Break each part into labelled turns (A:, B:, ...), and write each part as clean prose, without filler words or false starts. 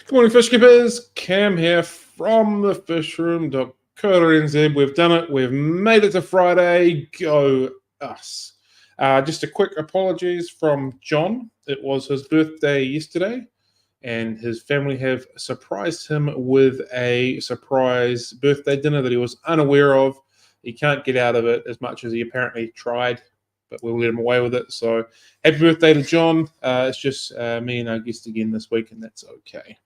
A: Good morning, fish keepers. Cam here from the fishroom.co.nz. We've done it. We've made it to Friday. Go us. Just a quick apologies from John. It was his birthday yesterday, and his family have surprised him with a surprise birthday dinner that he was unaware of. He can't get out of it as much as he apparently tried, but we'll let him away with it. So happy birthday to John. It's just me and our guest again this week, and that's okay.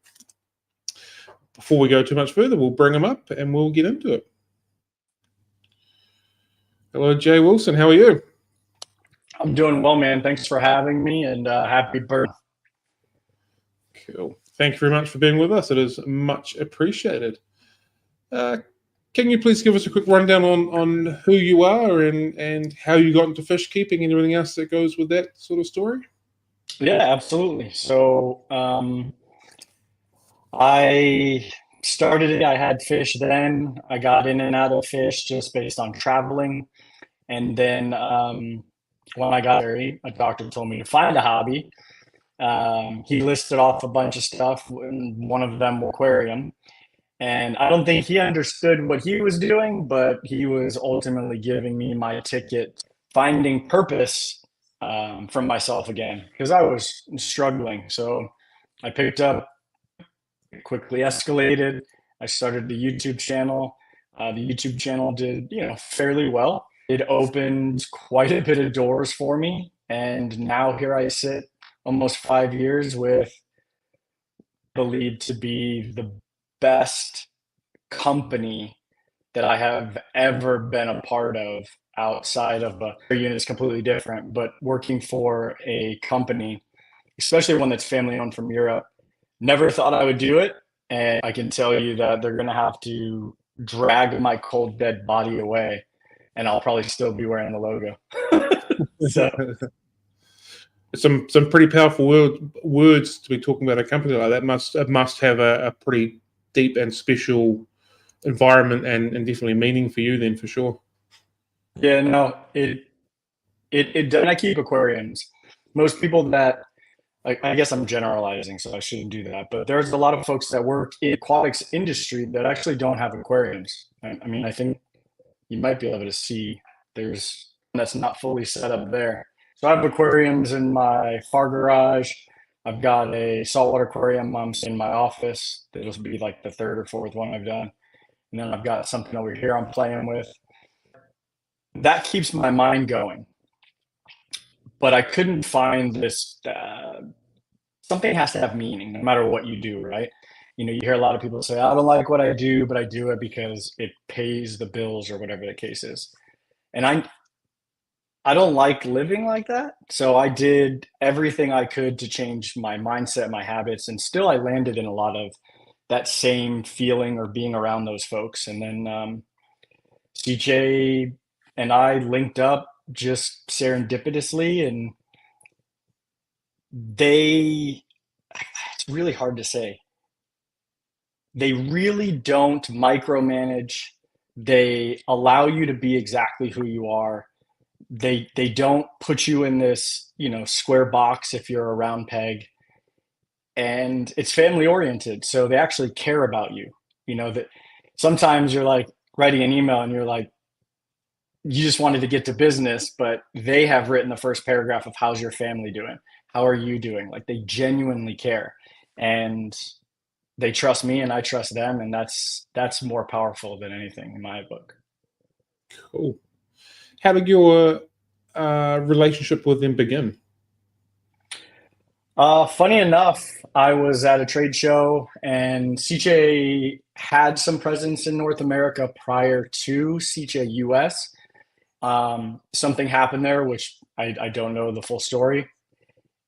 A: Before we go too much further, we'll bring him up and we'll get into it. Hello, Jay Wilson. How are you?
B: I'm doing well, man. Thanks for having me, and happy birthday.
A: Cool. Thank you very much for being with us. It is much appreciated. Can you please give us a quick rundown on who you are and how you got into fish keeping and everything else that goes with that sort of story?
B: Yeah, absolutely. So I started it. I had fish then. I got in and out of fish just based on traveling. And then when I got married, a doctor told me to find a hobby. He listed off a bunch of stuff, and one of them aquarium. And I don't think he understood what he was doing, but he was ultimately giving me my ticket, finding purpose from myself again, because I was struggling. So I picked up, quickly escalated. I started the YouTube channel. The YouTube channel did, fairly well. It opened quite a bit of doors for me. And now here I sit almost 5 years with believed to be the best company that I have ever been a part of outside of a unit is completely different, but working for a company, especially one that's family owned from Europe, never thought I would do it. And I can tell you that they're going to have to drag my cold dead body away, and I'll probably still be wearing the logo. So
A: some pretty powerful words to be talking about a company like that. Must have a pretty deep and special environment and definitely meaning for you then, for sure.
B: Yeah, no, it does. And I keep aquariums. Most people that I guess I'm generalizing, so I shouldn't do that. But there's a lot of folks that work in aquatics industry that actually don't have aquariums. I mean, I think you might be able to see there's that's not fully set up there. So I have aquariums in my far garage. I've got a saltwater aquarium in my office. That'll be like the third or fourth one I've done. And then I've got something over here I'm playing with. That keeps my mind going. But I couldn't find this. Something has to have meaning, no matter what you do, right? You hear a lot of people say, "I don't like what I do, but I do it because it pays the bills," or whatever the case is. And I don't like living like that. So I did everything I could to change my mindset, my habits, and still I landed in a lot of that same feeling or being around those folks. And then CJ and I linked up just serendipitously, and it's really hard to say. They really don't micromanage. They allow you to be exactly who you are. They don't put you in this, square box if you're a round peg. And it's family oriented. So they actually care about you. That sometimes you're like writing an email and you're like, you just wanted to get to business, but they have written the first paragraph of how's your family doing? How are you doing? Like, they genuinely care, and they trust me and I trust them. And that's more powerful than anything in my book.
A: Cool. How did your relationship with them begin?
B: Funny enough, I was at a trade show, and SICCE had some presence in North America prior to SICCE US. Something happened there, which I don't know the full story.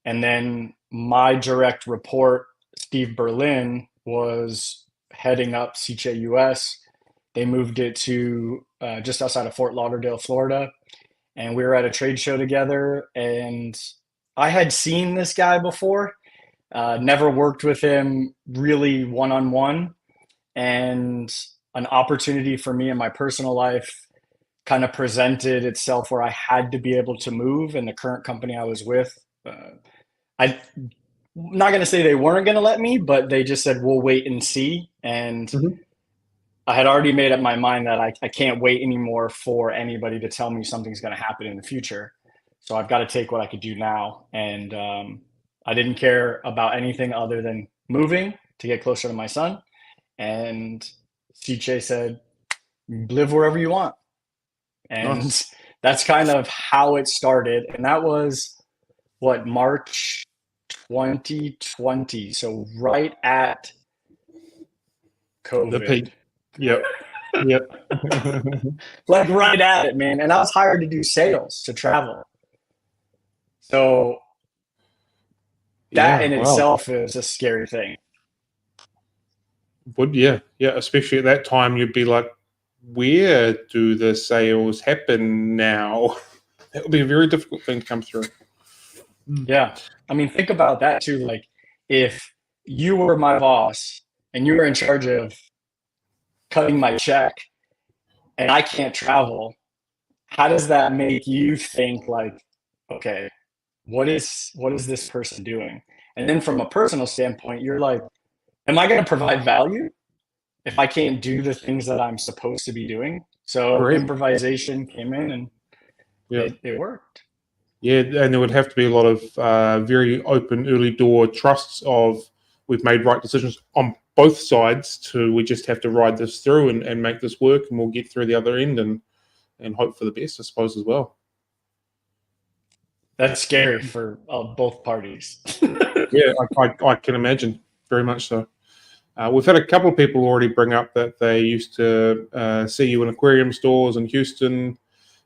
B: And then my direct report, Steve Berlin, was heading up SICCE US. They moved it to just outside of Fort Lauderdale, Florida. And we were at a trade show together, and I had seen this guy before, never worked with him really one-on-one. And an opportunity for me in my personal life kind of presented itself where I had to be able to move. And the current company I was with, I not going to say they weren't going to let me, but they just said, we'll wait and see. And
A: Mhm.
B: I had already made up my mind that I can't wait anymore for anybody to tell me something's going to happen in the future. So I've got to take what I could do now. And I didn't care about anything other than moving to get closer to my son. And SICCE said, live wherever you want. And
A: Nice.
B: that's kind of how it started. And that was what, March 2020. So right at
A: The
B: COVID.
A: peak. Yep. Yep.
B: Like right at it, man. And I was hired to do sales, to travel. So that
A: Yeah.
B: in
A: Wow.
B: itself is a scary thing.
A: Yeah. Especially at that time, you'd be like, where do the sales happen now? That would be a very difficult thing to come through.
B: Yeah. I mean, think about that too. Like, if you were my boss and you were in charge of cutting my check and I can't travel, how does that make you think like, okay, what is this person doing? And then from a personal standpoint, you're like, am I going to provide value if I can't do the things that I'm supposed to be doing? So
A: Correct.
B: improvisation came in and
A: Yeah.
B: it worked.
A: Yeah, and there would have to be a lot of very open early door trusts of we've made right decisions on both sides to we just have to ride this through and make this work and we'll get through the other end and hope for the best, I suppose, as well.
B: That's scary for both parties.
A: Yeah, I can imagine, very much so. We've had a couple of people already bring up that they used to see you in aquarium stores in Houston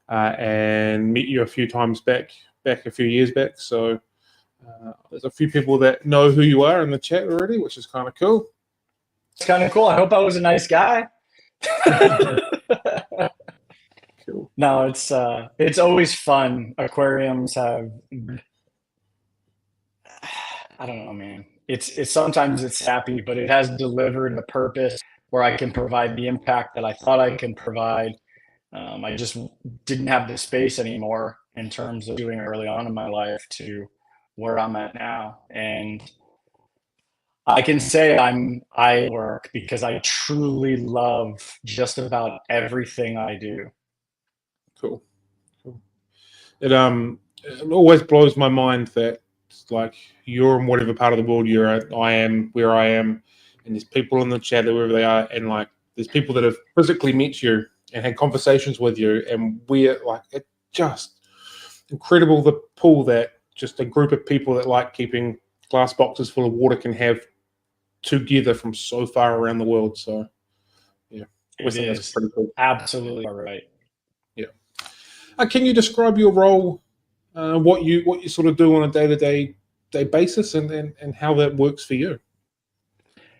A: and meet you a few times back a few years back. So there's a few people that know who you are in the chat already, which is kind of cool.
B: It's kind of cool. I hope I was a nice guy.
A: Cool.
B: No, it's always fun. Aquariums have, I don't know, man. It's sometimes it's happy, but it has delivered a purpose where I can provide the impact that I thought I can provide. I just didn't have the space anymore in terms of doing early on in my life to where I'm at now. And I can say I work because I truly love just about everything I do.
A: Cool. It always blows my mind that it's like you're in whatever part of the world you're at, I am where I am, and there's people in the chat wherever they are, and like there's people that have physically met you and had conversations with you, and we're like it just incredible the pull that just a group of people that like keeping glass boxes full of water can have together from so far around the world. So yeah, I
B: It
A: think that's
B: is
A: pretty cool.
B: absolutely right.
A: Yeah. Can you describe your role, what you sort of do on a day basis, and how that works for you?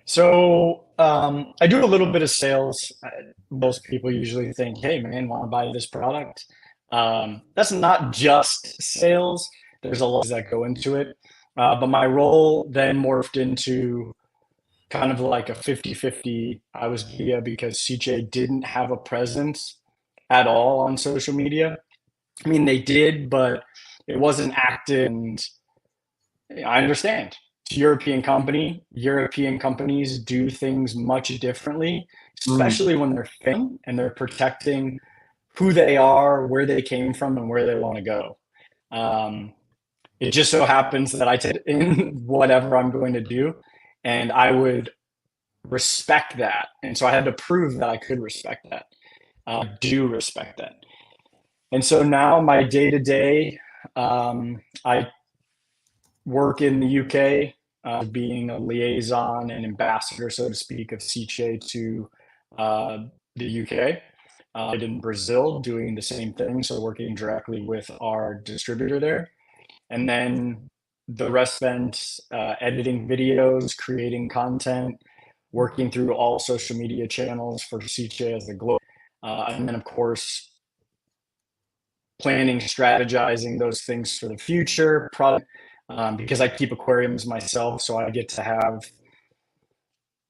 B: So I do a little bit of sales. Most people usually think, "Hey, man, want to buy this product?" That's not just sales. There's a lot that go into it. But my role then morphed into kind of like a 50-50. I was media because CJ didn't have a presence at all on social media. I mean, they did, but it wasn't active. And I understand. It's a European company. European companies do things much differently,
A: Mm.
B: especially when they're filming and they're protecting who they are, where they came from, and where they want to go. Um, it just so happens that I did in whatever I'm going to do, and I would respect that. And so I had to prove that I could respect that. I do respect that. And so now my day to day, I work in the UK, being a liaison and ambassador, so to speak, of CCHE to uh, the UK. I did in Brazil doing the same thing, so working directly with our distributor there. And then the rest spent editing videos, creating content, working through all social media channels for CCHE as a globe. And then, of course, planning, strategizing those things for the future, product, because I keep aquariums myself, so I get to have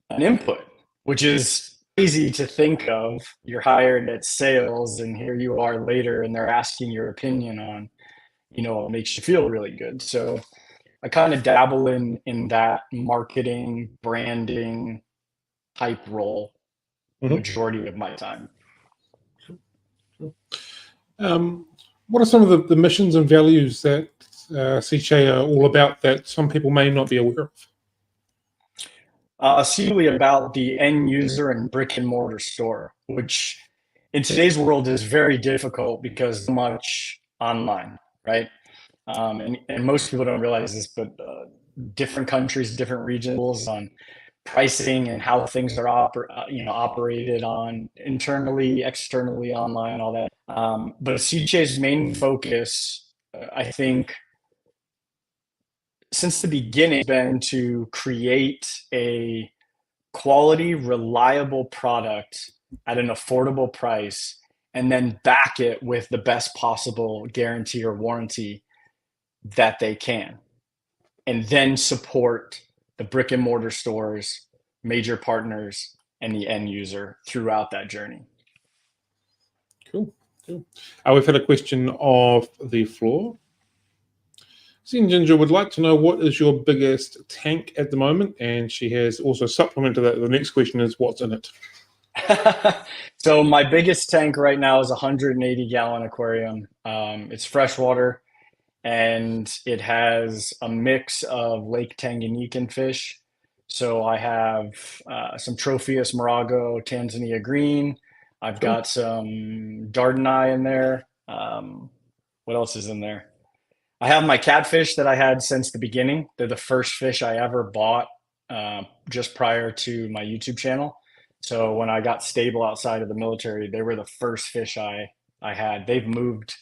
B: an input, which is easy to think of. You're hired at sales, and here you are later, and they're asking your opinion on, it makes you feel really good. So I kind of dabble in that marketing, branding type role majority of my time.
A: What are some of the missions and values that SICCE are all about that some people may not be aware of?
B: Simply about the end user and brick and mortar store, which in today's world is very difficult because so much online, right? And most people don't realize this, but different countries, different regions on pricing and how things are operated on internally, externally, online, all that. But SICCE's main focus, I think, since the beginning, has been to create a quality, reliable product at an affordable price, and then back it with the best possible guarantee or warranty that they can, and then support the brick and mortar stores, major partners, and the end user throughout that journey.
A: Cool. We've had a question off the floor. Sin Ginger would like to know what is your biggest tank at the moment, and she has also supplemented that. The next question is what's in it.
B: So my biggest tank right now is a 180-gallon aquarium. It's freshwater, and it has a mix of Lake Tanganyika fish. So I have some Tropheus Morago Tanzania green. I've got some Dardeni in there. What else is in there? I have my catfish that I had since the beginning. They're the first fish I ever bought just prior to my YouTube channel. So when I got stable outside of the military, they were the first fish I had. They've moved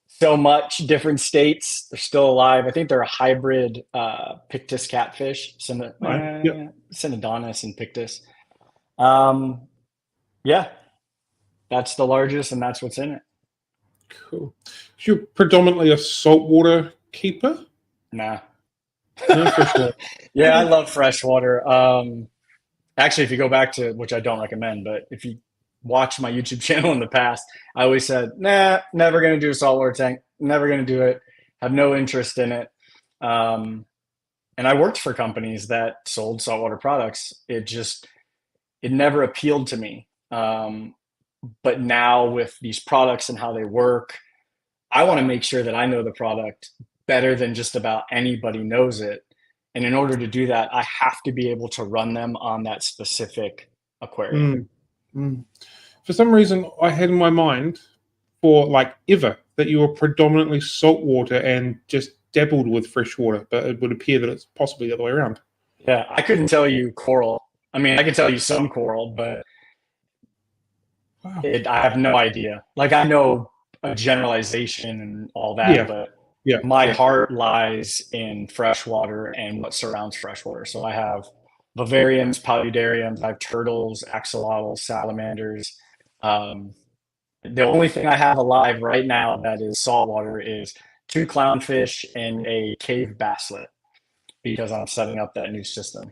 B: so much, different states. They're still alive. I think they're a hybrid Pictus catfish, Synodontis and Pictus. Yeah, that's the largest, and that's what's in it.
A: Cool. You're predominantly a saltwater keeper?
B: Nah.
A: No, freshwater.
B: Yeah, I love freshwater. Actually, if you go back to, which I don't recommend, but if you watch my YouTube channel in the past, I always said, nah, never going to do a saltwater tank, never going to do it, have no interest in it. And I worked for companies that sold saltwater products. It never appealed to me. But now with these products and how they work, I want to make sure that I know the product better than just about anybody knows it. And in order to do that, I have to be able to run them on that specific aquarium.
A: For some reason, I had in my mind for like ever that you were predominantly saltwater and just dabbled with freshwater, but it would appear that it's possibly the other way around.
B: Yeah, I couldn't tell you coral. I mean, I could tell you some coral, but wow. I have no idea. Like, I know a generalization and all that, but my heart lies in freshwater and what surrounds freshwater. So I have vivariums, paludariums, I have turtles, axolotls, salamanders. The only thing I have alive right now that is saltwater is 2 clownfish and a cave basslet, because I'm setting up that new system.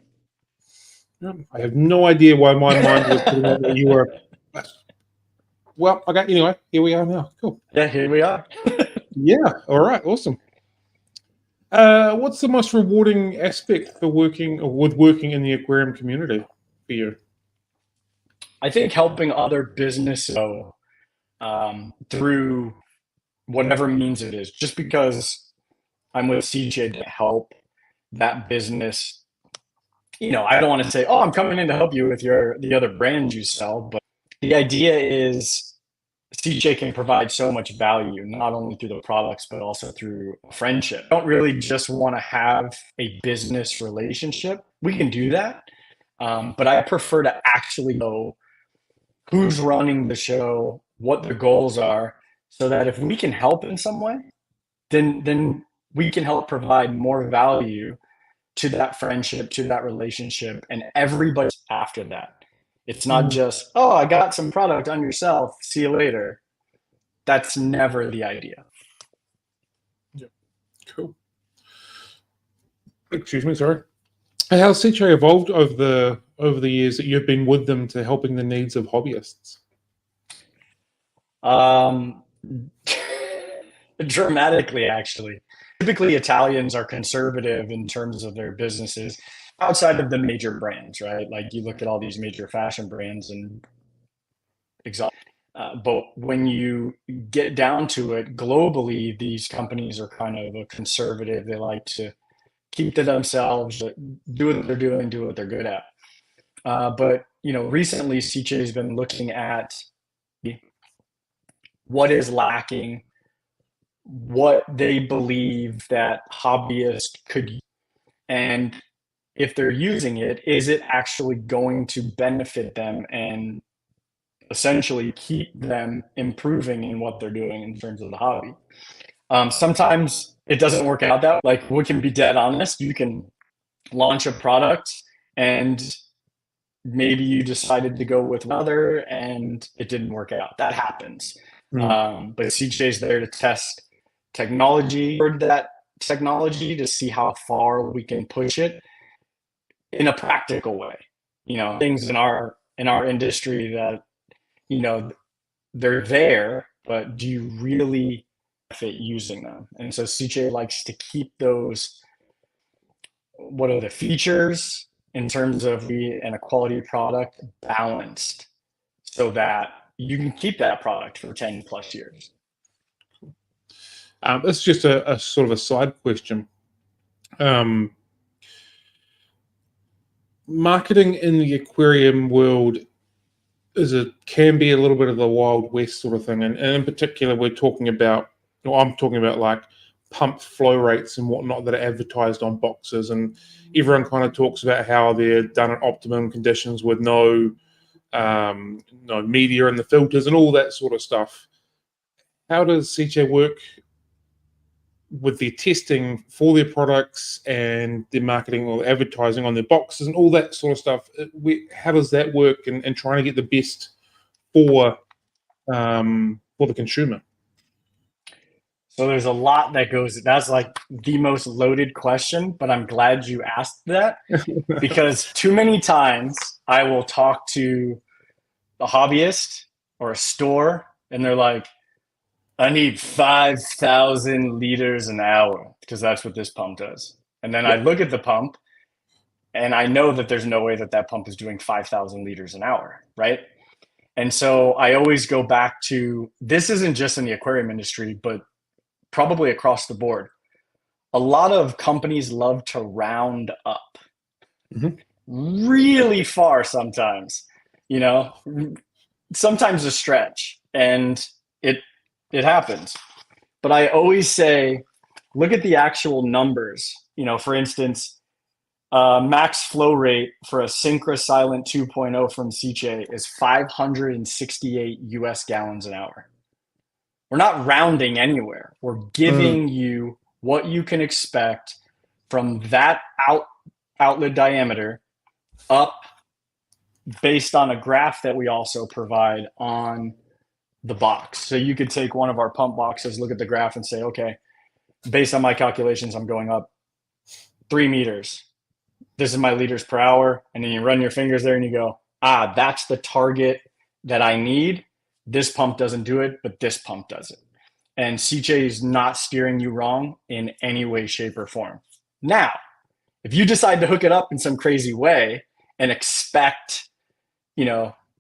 A: I have no idea why my mind was putting out that you were. Well, okay, anyway, here we are now. Cool.
B: Yeah, here we are.
A: Yeah, all right, awesome. What's the most rewarding aspect for working in the aquarium community for you?
B: I think helping other businesses through whatever means it is. Just because I'm with CJ to help that business, I don't want to say, oh, I'm coming in to help you with the other brands you sell, but the idea is CJ can provide so much value, not only through the products, but also through friendship. I don't really just want to have a business relationship. We can do that, but I prefer to actually know who's running the show, what the goals are, so that if we can help in some way, then we can help provide more value to that friendship, to that relationship, and everybody after that. It's not just, oh, I got some product on yourself, see you later. That's never the idea.
A: Yeah, cool. Excuse me, sorry. How's SICCE evolved over the years that you've been with them to helping the needs of hobbyists?
B: Dramatically, actually. typically Italians are conservative in terms of their businesses outside of the major brands, right? Like you look at all these major fashion brands and exhaust. But when you get down to it, globally, these companies are kind of a conservative. They like to keep to themselves, do what they're doing, do what they're good at. But recently, SICCE has been looking at what is lacking, what they believe that hobbyists could use, and if they're using it, is it actually going to benefit them and essentially keep them improving in what they're doing in terms of the hobby. Sometimes it doesn't work out that way. Like, we can be dead honest. You can launch a product and maybe you decided to go with another and it didn't work out. That happens. But SICCE is there to test technology or that technology to see how far we can push it in a practical way. Things in our industry that they're there, but do you really benefit using them? And so SICCE likes to keep those, what are the features in terms of and a quality product balanced so that you can keep that product for 10 plus years.
A: That's just a sort of a side question. Marketing in the aquarium world can be a little bit of the Wild West sort of thing, and in particular, I'm talking about like pump flow rates and whatnot that are advertised on boxes, and everyone kind of talks about how they're done at optimum conditions with no media in the filters and all that sort of stuff. How does SICCE work with their testing for their products and their marketing or advertising on their boxes and all that sort of stuff? How does that work in trying to get the best for the consumer?
B: So there's a lot that goes. That's like the most loaded question, but I'm glad you asked that because too many times I will talk to a hobbyist or a store and they're like, I need 5,000 liters an hour because that's what this pump does. And then I look at the pump and I know that there's no way that pump is doing 5,000 liters an hour, right? And so I always go back to, this isn't just in the aquarium industry, but probably across the board. A lot of companies love to round up really far sometimes, sometimes a stretch, and it happens. But I always say, look at the actual numbers. For instance, max flow rate for a Synchro Silent 2.0 from SICCE is 568 US gallons an hour. We're not rounding anywhere. We're giving you what you can expect from that outlet diameter up based on a graph that we also provide on the box. So you could take one of our pump boxes, look at the graph and say, okay, based on my calculations, I'm going up 3 meters. This is my liters per hour. And then you run your fingers there and you go, that's the target that I need. This pump doesn't do it, but this pump does it. And SICCE is not steering you wrong in any way, shape, or form. Now, if you decide to hook it up in some crazy way and expect,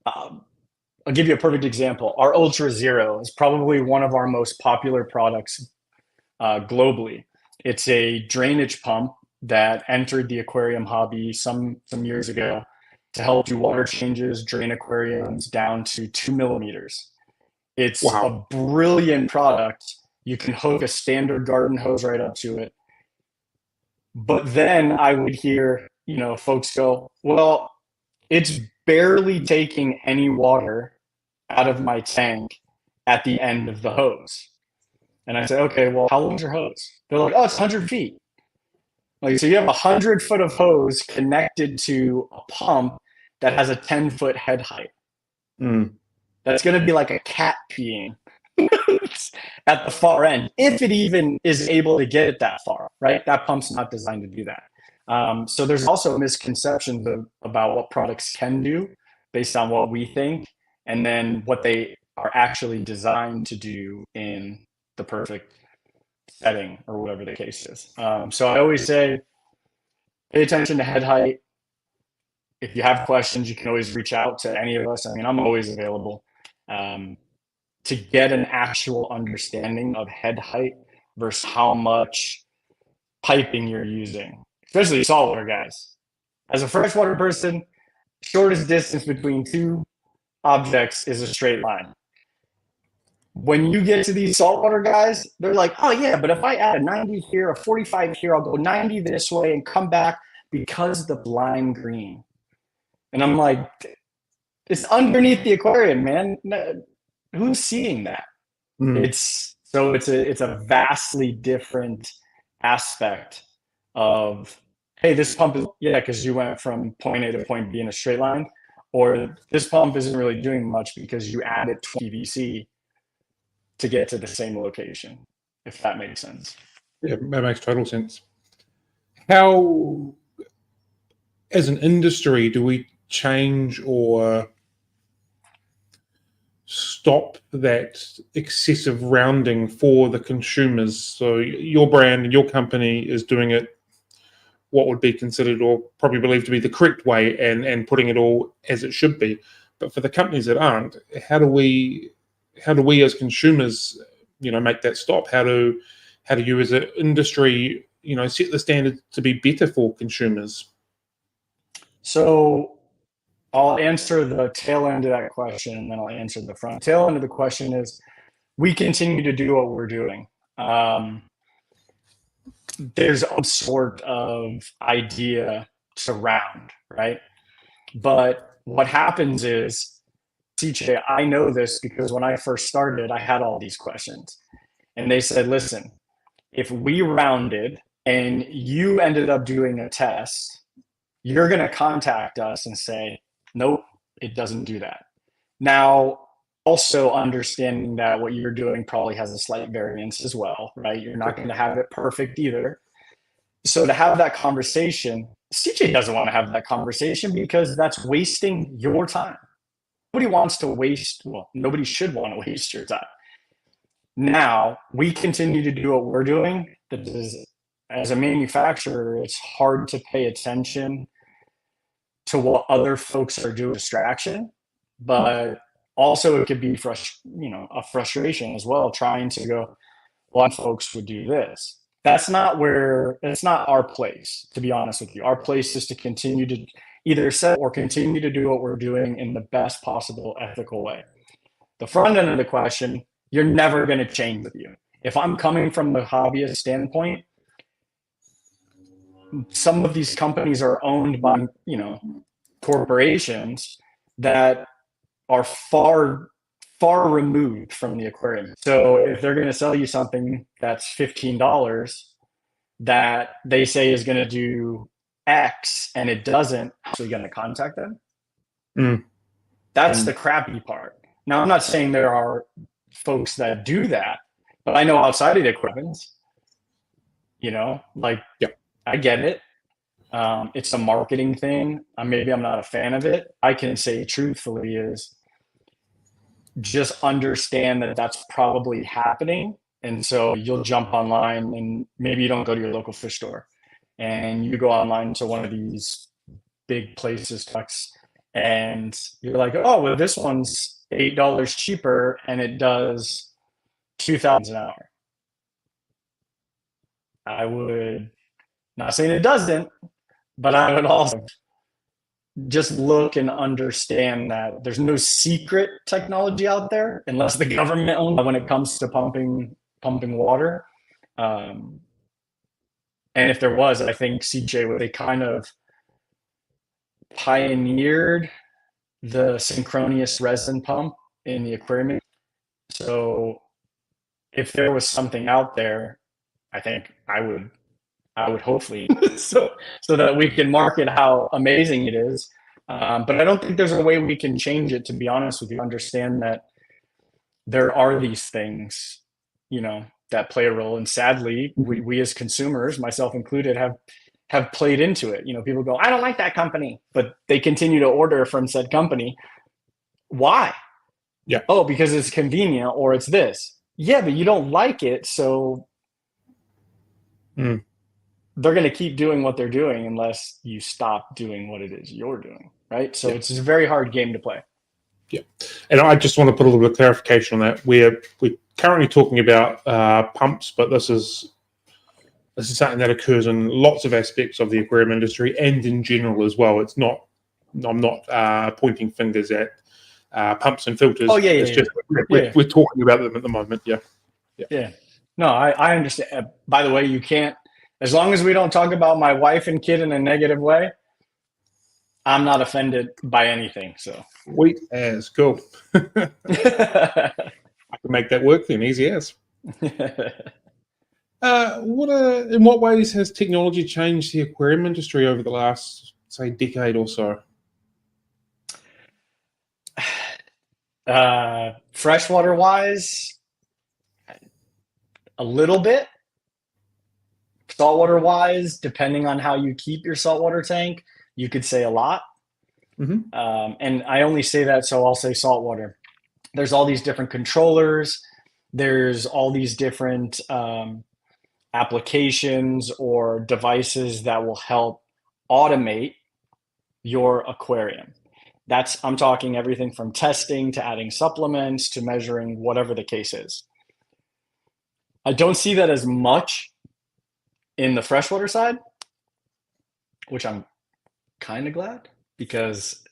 B: I'll give you a perfect example. Our Ultra Zero is probably one of our most popular products globally. It's a drainage pump that entered the aquarium hobby some years ago to help do water changes, drain aquariums down to 2 millimeters. It's a brilliant product. You can hook a standard garden hose right up to it. But then I would hear, folks go, well, it's barely taking any water out of my tank at the end of the hose. And I say, okay, well, how long's your hose? They're like, it's 100 feet. Like, so you have 100 foot of hose connected to a pump that has a 10-foot head height. That's going to be like a cat peeing at the far end, if it even is able to get it that far, right? That pump's not designed to do that. So there's also misconceptions about what products can do based on what we think, and then what they are actually designed to do in the perfect setting or whatever the case is. So I always say, pay attention to head height. If you have questions, you can always reach out to any of us. I mean, I'm always available to get an actual understanding of head height versus how much piping you're using, especially saltwater guys. As a freshwater person, shortest distance between two objects is a straight line. When you get to these saltwater guys, they're like, oh yeah, but if I add a 90 here, a 45 here, I'll go 90 this way and come back because the lime green. And I'm like, it's underneath the aquarium, man. Who's seeing that? It's a vastly different aspect of, hey, this pump is, because you went from point A to point B in a straight line, or this pump isn't really doing much because you added 20 PVC to get to the same location, if that makes sense.
A: Yeah, that makes total sense. How, as an industry, do we change or stop that excessive rounding for the consumers? So your brand and your company is doing it what would be considered or probably believed to be the correct way and putting it all as it should be. But for the companies that aren't, how do we as consumers, make that stop? How do you as an industry, set the standard to be better for consumers?
B: So I'll answer the tail end of that question, and then I'll answer the front. Tail end of the question is, we continue to do what we're doing. There's a sort of idea to round, right? But what happens is, CJ, I know this because when I first started, I had all these questions. And they said, listen, if we rounded and you ended up doing a test, you're going to contact us and say, nope, it doesn't do that. Now, also understanding that what you're doing probably has a slight variance as well, right? You're not going to have it perfect either. So to have that conversation, CJ doesn't want to have that conversation because that's wasting your time. Nobody wants to waste, well, nobody should want to waste your time. Now, we continue to do what we're doing. That is, as a manufacturer, it's hard to pay attention to what other folks are doing, distraction, but also it could be a frustration as well, trying to go, well, folks would do this. It's not our place, to be honest with you. Our place is to continue to either set or continue to do what we're doing in the best possible ethical way. The front end of the question, you're never going to change with you. If I'm coming from the hobbyist standpoint, some of these companies are owned by, corporations that are far, far removed from the aquarium. So if they're going to sell you something that's $15 that they say is going to do X and it doesn't, so you're going to contact them. That's the crappy part. Now, I'm not saying there are folks that do that, but I know outside of the equipment, I get it. It's a marketing thing. Maybe I'm not a fan of it. I can say truthfully is just understand that that's probably happening. And so you'll jump online and maybe you don't go to your local fish store and you go online to one of these big places, and you're like, oh, well, this one's $8 cheaper and it does 2,000 an hour. I would not saying it doesn't, but I would also just look and understand that there's no secret technology out there unless the government owns it when it comes to pumping water. And if there was, I think CJ, they kind of pioneered the synchronous resin pump in the aquarium. So if there was something out there, I think I would hopefully so that we can market how amazing it is. But I don't think there's a way we can change it, to be honest with you. Understand that there are these things, that play a role. And sadly, we as consumers, myself included, have played into it. People go, I don't like that company, but they continue to order from said company. Why?
A: Yeah.
B: Oh, because it's convenient or it's this. Yeah, but you don't like it. So
A: Mm.
B: they're going to keep doing what they're doing unless you stop doing what it is you're doing, right? So
A: Yeah.
B: it's a very hard game to play.
A: Yeah, and I just want to put a little bit of clarification on that. We're currently talking about pumps, but this is something that occurs in lots of aspects of the aquarium industry and in general as well. It's not. I'm not pointing fingers at pumps and filters.
B: Oh, yeah,
A: it's
B: yeah,
A: just we're talking about them at the moment. Yeah.
B: Yeah. No, I understand. By the way, you can't, as long as we don't talk about my wife and kid in a negative way, I'm not offended by anything. So
A: Sweet as cool. I can make that work then, easy as. In what ways has technology changed the aquarium industry over the last, say, decade or so?
B: Freshwater wise, a little bit. Saltwater wise, depending on how you keep your saltwater tank, you could say a lot.
A: Mm-hmm.
B: And I only say that, so I'll say saltwater. There's all these different controllers. There's all these different applications or devices that will help automate your aquarium. I'm talking everything from testing to adding supplements to measuring, whatever the case is. I don't see that as much in the freshwater side, which I'm kind of glad, because,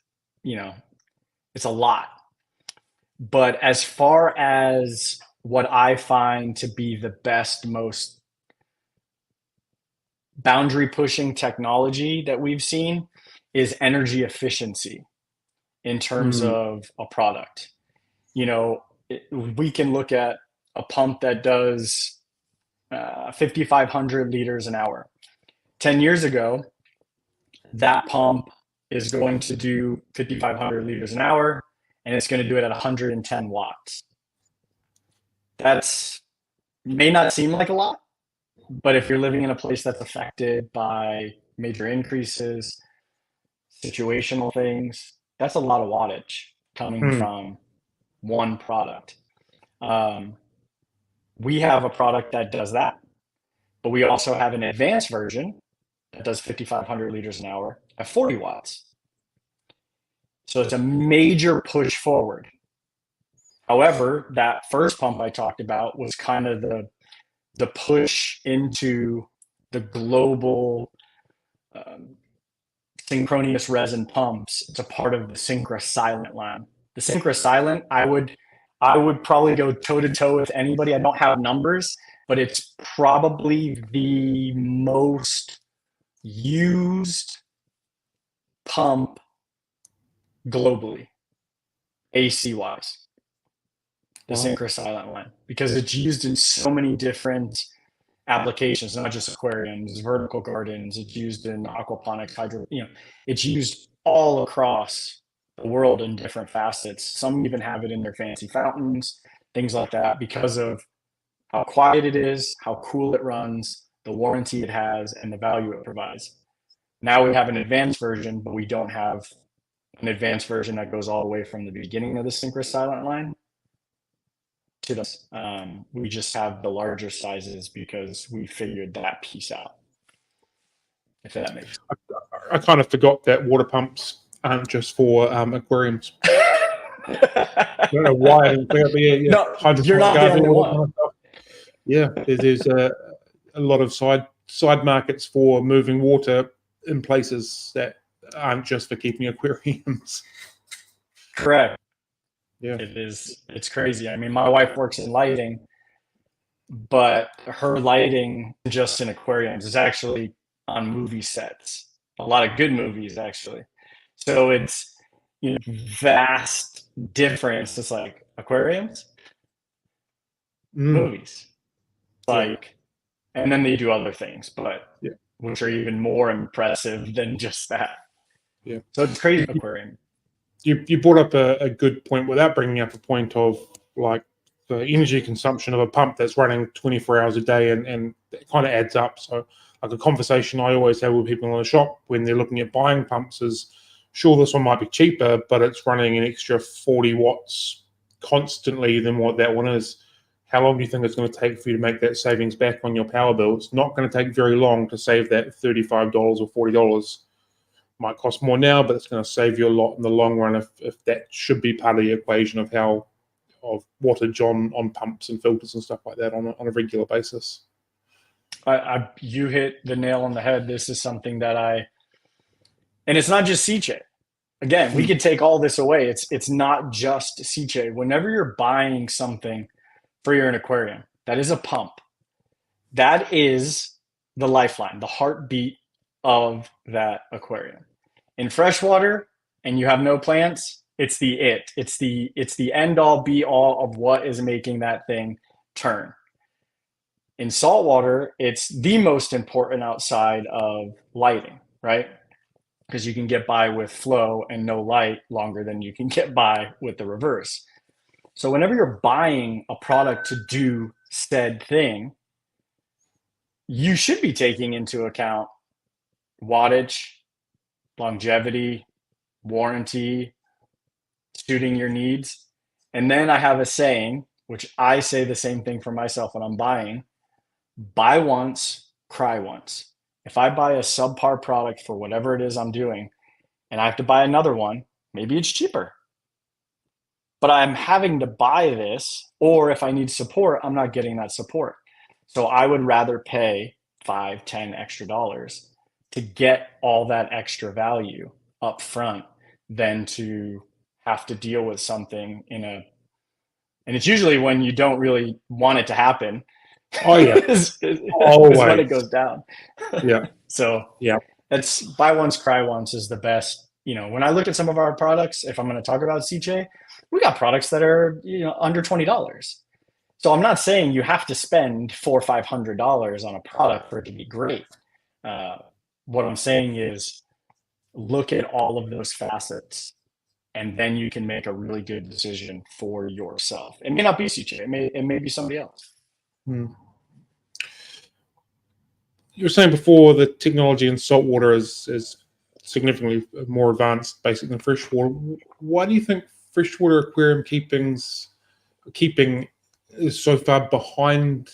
B: it's a lot. But as far as what I find to be the best, most boundary pushing technology that we've seen is energy efficiency in terms of a product. We can look at a pump that does 5,500 liters an hour. 10 years ago, that pump is going to do 5,500 liters an hour, and it's going to do it at 110 watts. That's may not seem like a lot, but if you're living in a place that's affected by major increases, situational things, that's a lot of wattage coming from one product. We have a product that does that, but we also have an advanced version that does 5,500 liters an hour at 40 watts. So it's a major push forward. However, that first pump I talked about was kind of the push into the global synchronous resin pumps. It's a part of the SICCE Silent line. The SICCE Silent, I would probably go toe to toe with anybody. I don't have numbers, but it's probably the most used pump globally, AC wise. The SICCE Silent line, because it's used in so many different applications, not just aquariums, vertical gardens. It's used in aquaponics, it's used all across the world in different facets. Some even have it in their fancy fountains, things like that, because of how quiet it is, how cool it runs, the warranty it has, and the value it provides. Now we have an advanced version, but we don't have an advanced version that goes all the way from the beginning of the SICCE Silent line to this. We just have the larger sizes because we figured that piece out. If that makes sense.
A: I kind of forgot that water pumps aren't just for aquariums. I don't know why I didn't think of it. Yeah,
B: No, you're not the only one.
A: Kind of stuff. Yeah, there's a lot of side markets for moving water in places that aren't just for keeping aquariums.
B: Correct.
A: Yeah,
B: it's crazy. I mean, my wife works in lighting, but her lighting just in aquariums is actually on movie sets. A lot of good movies, actually. So it's vast difference. It's like aquariums, movies, and then they do other things, but which are even more impressive than just that.
A: Yeah.
B: So it's crazy aquarium.
A: You brought up a good point without bringing up a point of like the energy consumption of a pump that's running 24 hours a day, and it kind of adds up. So like a conversation I always have with people in the shop when they're looking at buying pumps is, sure, this one might be cheaper, but it's running an extra 40 watts constantly than what that one is. how long do you think it's going to take for you to make that savings back on your power bill? It's not going to take very long to save that $35 or $40. Might cost more now, but it's going to save you a lot in the long run if that should be part of the equation of wattage on pumps and filters and stuff like that on a regular basis.
B: You hit the nail on the head. This is something that and it's not just SICCE. Again, we could take all this away. It's not just SICCE. Whenever you're buying something for your aquarium, that is a pump. That is the lifeline, the heartbeat of that aquarium. In freshwater, and you have no plants, it's the end all be all of what is making that thing turn. In saltwater, it's the most important outside of lighting, right? Because you can get by with flow and no light longer than you can get by with the reverse. So whenever you're buying a product to do said thing, you should be taking into account wattage, longevity, warranty, suiting your needs. And then I have a saying, which I say the same thing for myself when I'm buying: buy once, cry once. If I buy a subpar product for whatever it is I'm doing, and I have to buy another one, maybe it's cheaper, but I'm having to buy this, or if I need support, I'm not getting that support. So I would rather pay $5, $10 extra to get all that extra value up front than to have to deal with something and it's usually when you don't really want it to happen.
A: Oh yeah.
B: is when it goes down.
A: Yeah.
B: So
A: yeah,
B: that's buy once, cry once is the best. When I look at some of our products, if I'm going to talk about SICCE, we got products that are, under $20. So I'm not saying you have to spend $400 or $500 on a product for it to be great. What I'm saying is look at all of those facets, and then you can make a really good decision for yourself. It may not be SICCE. It may be somebody else.
A: You were saying before the technology in saltwater is significantly more advanced, basically, than freshwater. Why do you think freshwater aquarium keeping is so far behind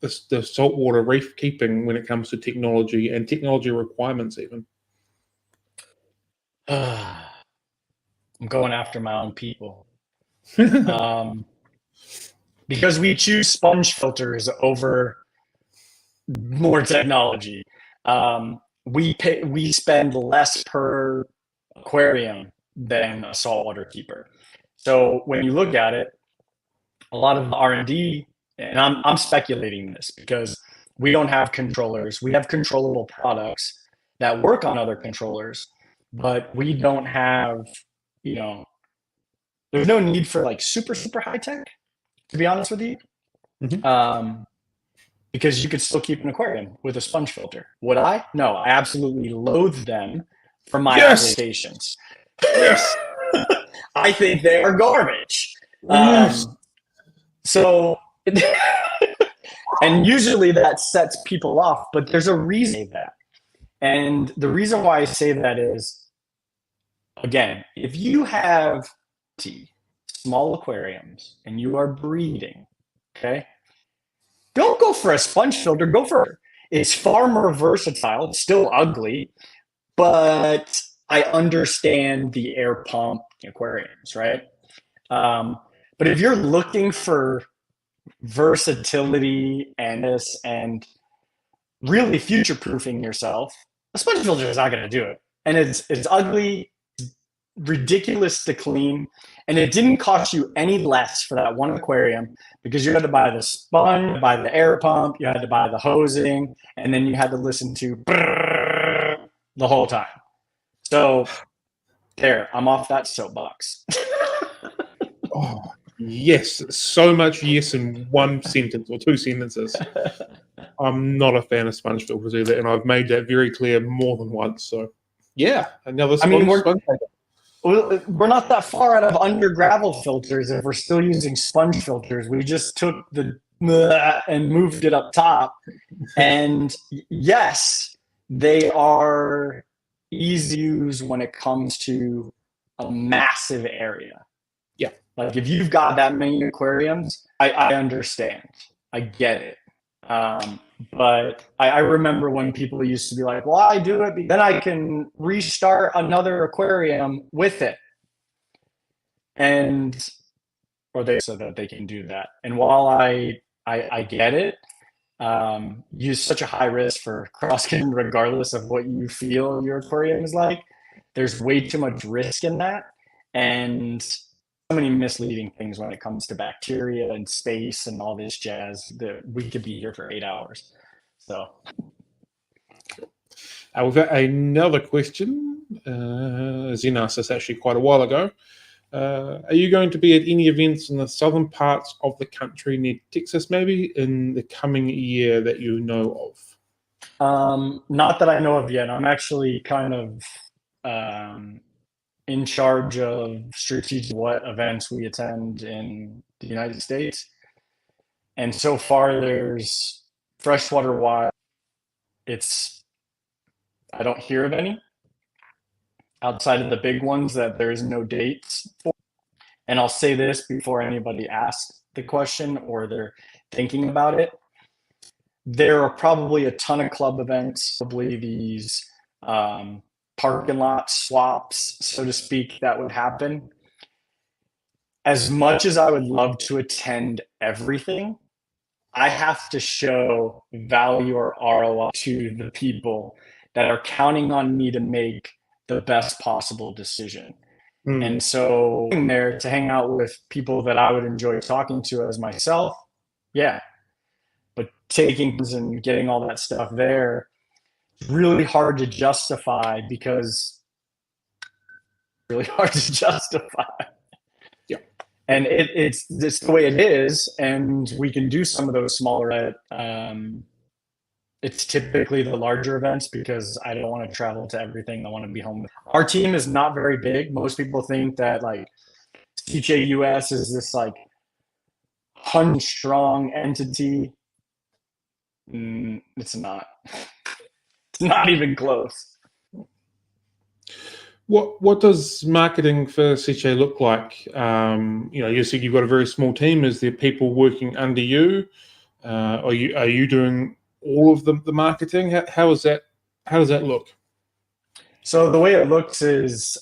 A: the saltwater reef keeping when it comes to technology and technology requirements even?
B: I'm going after my own people. Because we choose sponge filters over more technology. We spend less per aquarium than a saltwater keeper. So when you look at it, a lot of the R&D, and I'm speculating this because we don't have controllers. We have controllable products that work on other controllers, but we don't have, there's no need for like super, super high tech, to be honest with you. Because you could still keep an aquarium with a sponge filter. Would I? No, I absolutely loathe them for my applications.
A: Yes.
B: I think they are garbage.
A: Yes.
B: So, and usually that sets people off, but there's a reason for that. And the reason why I say that is, again, if you have small aquariums and you are breeding, okay, don't go for a sponge filter. It's far more versatile. It's still ugly, but I understand the air pump aquariums, right? But if you're looking for versatility and really future-proofing yourself, a sponge filter is not going to do it. And it's ugly, ridiculous to clean, and it didn't cost you any less for that one aquarium because you had to buy the sponge, buy the air pump, you had to buy the hosing, and then you had to listen to the whole time. So there, I'm off that soapbox.
A: Oh, yes, so much yes in one sentence or two sentences. I'm not a fan of sponge filters either, and I've made that very clear more than once. So yeah, another sponge filter.
B: We're not that far out of under gravel filters if we're still using sponge filters. We just took the and moved it up top. And yes, they are easy to use when it comes to a massive area.
A: Yeah.
B: Like if you've got that many aquariums, I understand. I get it. But I remember when people used to be like, well, I do it, then I can restart another aquarium with it. And, or they so that they can do that. And while I get it, use such a high risk for crossing regardless of what you feel your aquarium is like. There's way too much risk in that. And so many misleading things when it comes to bacteria and space and all this jazz that we could be here for 8 hours. So
A: we've got another question. Zen asked us actually quite a while ago. Are you going to be at any events in the southern parts of the country near Texas, maybe in the coming year that you know
B: of? Not that I know of yet. I'm actually kind of in charge of strategic what events we attend in the United States. And so far there's freshwater wild. I don't hear of any outside of the big ones that there is no dates for. And I'll say this before anybody asks the question or they're thinking about it. There are probably a ton of club events, probably these parking lot swaps, so to speak, that would happen. As much as I would love to attend everything, I have to show value or ROI to the people that are counting on me to make the best possible decision. And so being there to hang out with people that I would enjoy talking to as myself, yeah. But taking and getting all that stuff there, really hard to justify because really hard to justify.
A: Yeah.
B: And it's the way it is, and we can do some of those smaller. It's typically the larger events because I don't want to travel to everything. I want to be home. Our team is not very big. Most people think that like SICCE US is this like 100 strong entity. It's not. It's not even close.
A: What does marketing for SICCE look like? You said you've got a very small team. Is there people working under you? Are you doing all of the marketing? How does that look?
B: So the way it looks is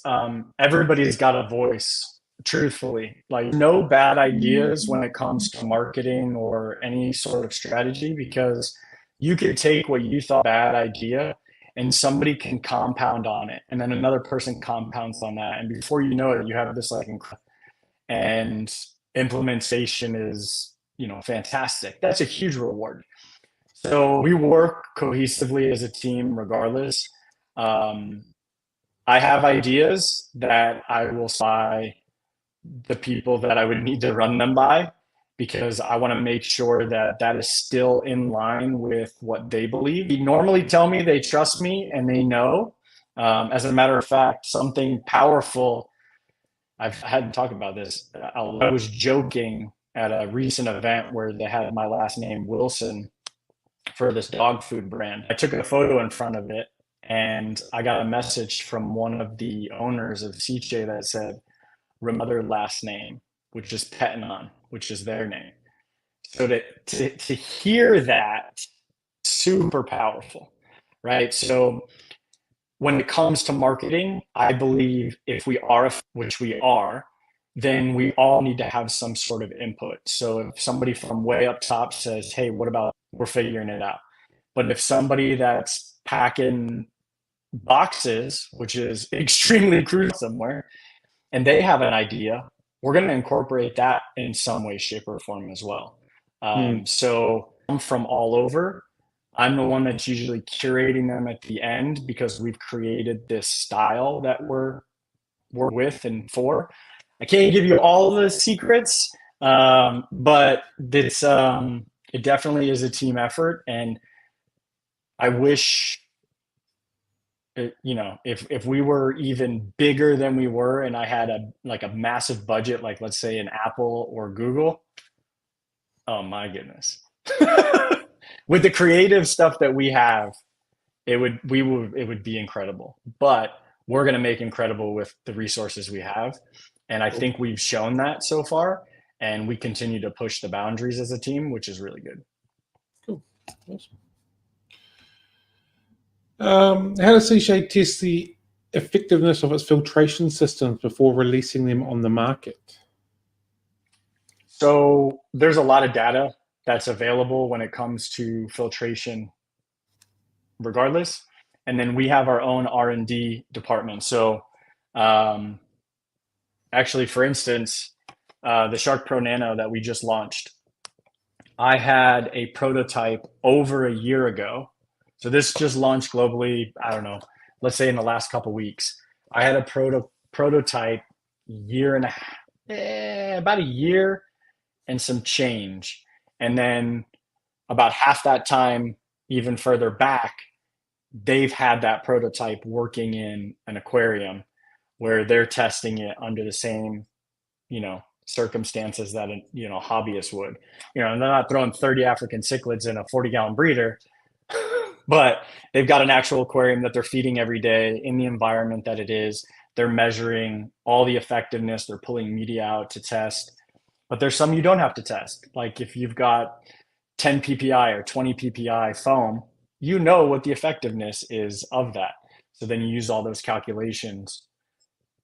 B: everybody's got a voice. Truthfully, like no bad ideas when it comes to marketing or any sort of strategy, because you could take what you thought bad idea and somebody can compound on it, and then another person compounds on that, and before you know it, you have this like and implementation is fantastic. That's a huge reward. So we work cohesively as a team regardless. I have ideas that I will buy the people that I would need to run them by, because I want to make sure that that is still in line with what they believe. They normally tell me they trust me and they know. As a matter of fact, something powerful, I've had to talk about this. I was joking at a recent event where they had my last name, Wilson, for this dog food brand. I took a photo in front of it and I got a message from one of the owners of SICCE that said, "Remember last name," which is Petinon, which is their name. So to hear that, super powerful, right? So when it comes to marketing, I believe if we are, which we are, then we all need to have some sort of input. So if somebody from way up top says, "Hey, what about we're figuring it out?" But if somebody that's packing boxes, which is extremely crucial somewhere, and they have an idea, we're going to incorporate that in some way, shape, or form as well. So I'm from all over. I'm the one that's usually curating them at the end because we've created this style that we're with and for. I can't give you all the secrets, but it's it definitely is a team effort, and I wish if we were even bigger than we were and I had a massive budget, like let's say an Apple or Google, oh my goodness. With the creative stuff that we have, it would be incredible. But we're going to make incredible with the resources we have. And I think we've shown that so far, and we continue to push the boundaries as a team, which is really good.
A: Cool. Awesome. How does SICCE test the effectiveness of its filtration systems before releasing them on the market?
B: So there's a lot of data that's available when it comes to filtration regardless. And then we have our own R&D department. So actually, for instance, the Shark Pro Nano that we just launched, I had a prototype over a year ago. So this just launched globally, I don't know, let's say in the last couple of weeks. I had a prototype about a year and some change. And then about half that time, even further back, they've had that prototype working in an aquarium where they're testing it under the same, circumstances that a hobbyist would. And they're not throwing 30 African cichlids in a 40-gallon breeder, but they've got an actual aquarium that they're feeding every day in the environment that it is. They're measuring all the effectiveness. They're pulling media out to test. But there's some you don't have to test. Like if you've got 10 PPI or 20 PPI foam, you know what the effectiveness is of that. So then you use all those calculations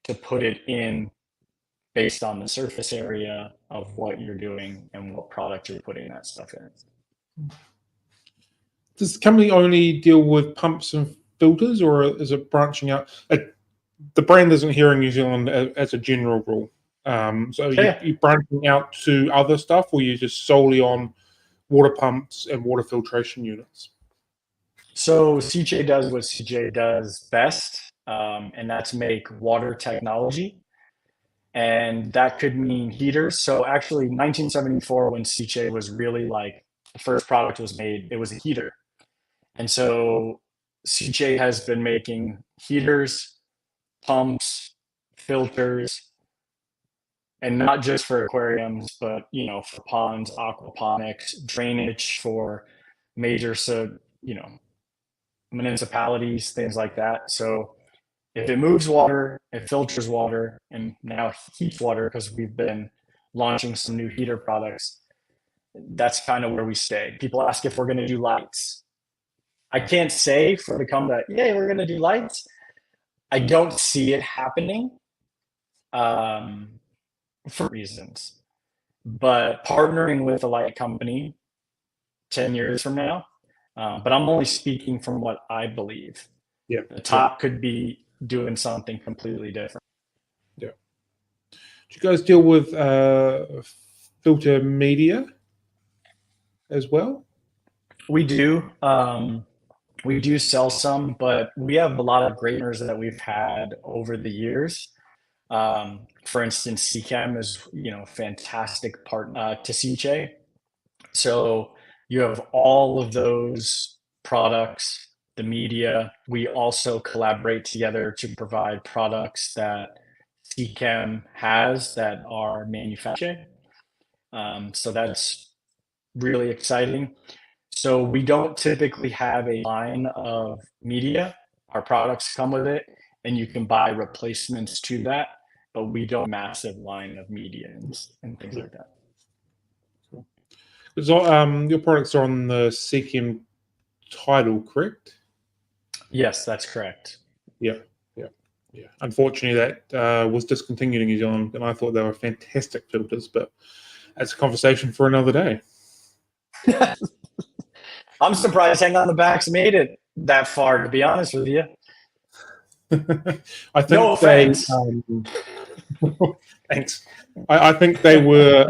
B: to put it in based on the surface area of what you're doing and what product you're putting that stuff in.
A: Does the company only deal with pumps and filters, or is it branching out? The brand isn't here in New Zealand as a general rule. So you're branching out to other stuff, or you're just solely on water pumps and water filtration units?
B: So SICCE does what SICCE does best, and that's make water technology. And that could mean heaters. So actually 1974, when SICCE was really like the first product was made, it was a heater. And so SICCE has been making heaters, pumps, filters, and not just for aquariums, but for ponds, aquaponics, drainage for major municipalities, things like that. So if it moves water, it filters water, and now heats water because we've been launching some new heater products. That's kind of where we stay. People ask if we're going to do lights. I can't say for the company that, yeah, we're going to do lights. I don't see it happening for reasons. But partnering with a light company 10 years from now, but I'm only speaking from what I believe.
A: Yeah.
B: The top could be doing something completely different.
A: Yeah. Do you guys deal with filter media as well?
B: We do. We do sell some, but we have a lot of great partners that we've had over the years. For instance, CChem is fantastic partner to SICCE. So you have all of those products, the media. We also collaborate together to provide products that CChem has that are manufactured. So that's really exciting. So we don't typically have a line of media. Our products come with it, and you can buy replacements to that, but we don't have a massive line of media and things like that.
A: Cool. So, your products are on the SICCE title, correct?
B: Yes, that's correct.
A: Yeah. Unfortunately, that was discontinued in New Zealand, and I thought they were fantastic filters, but that's a conversation for another day.
B: I'm surprised Hang on the Backs made it that far, to be honest with you.
A: I think thanks. I think they were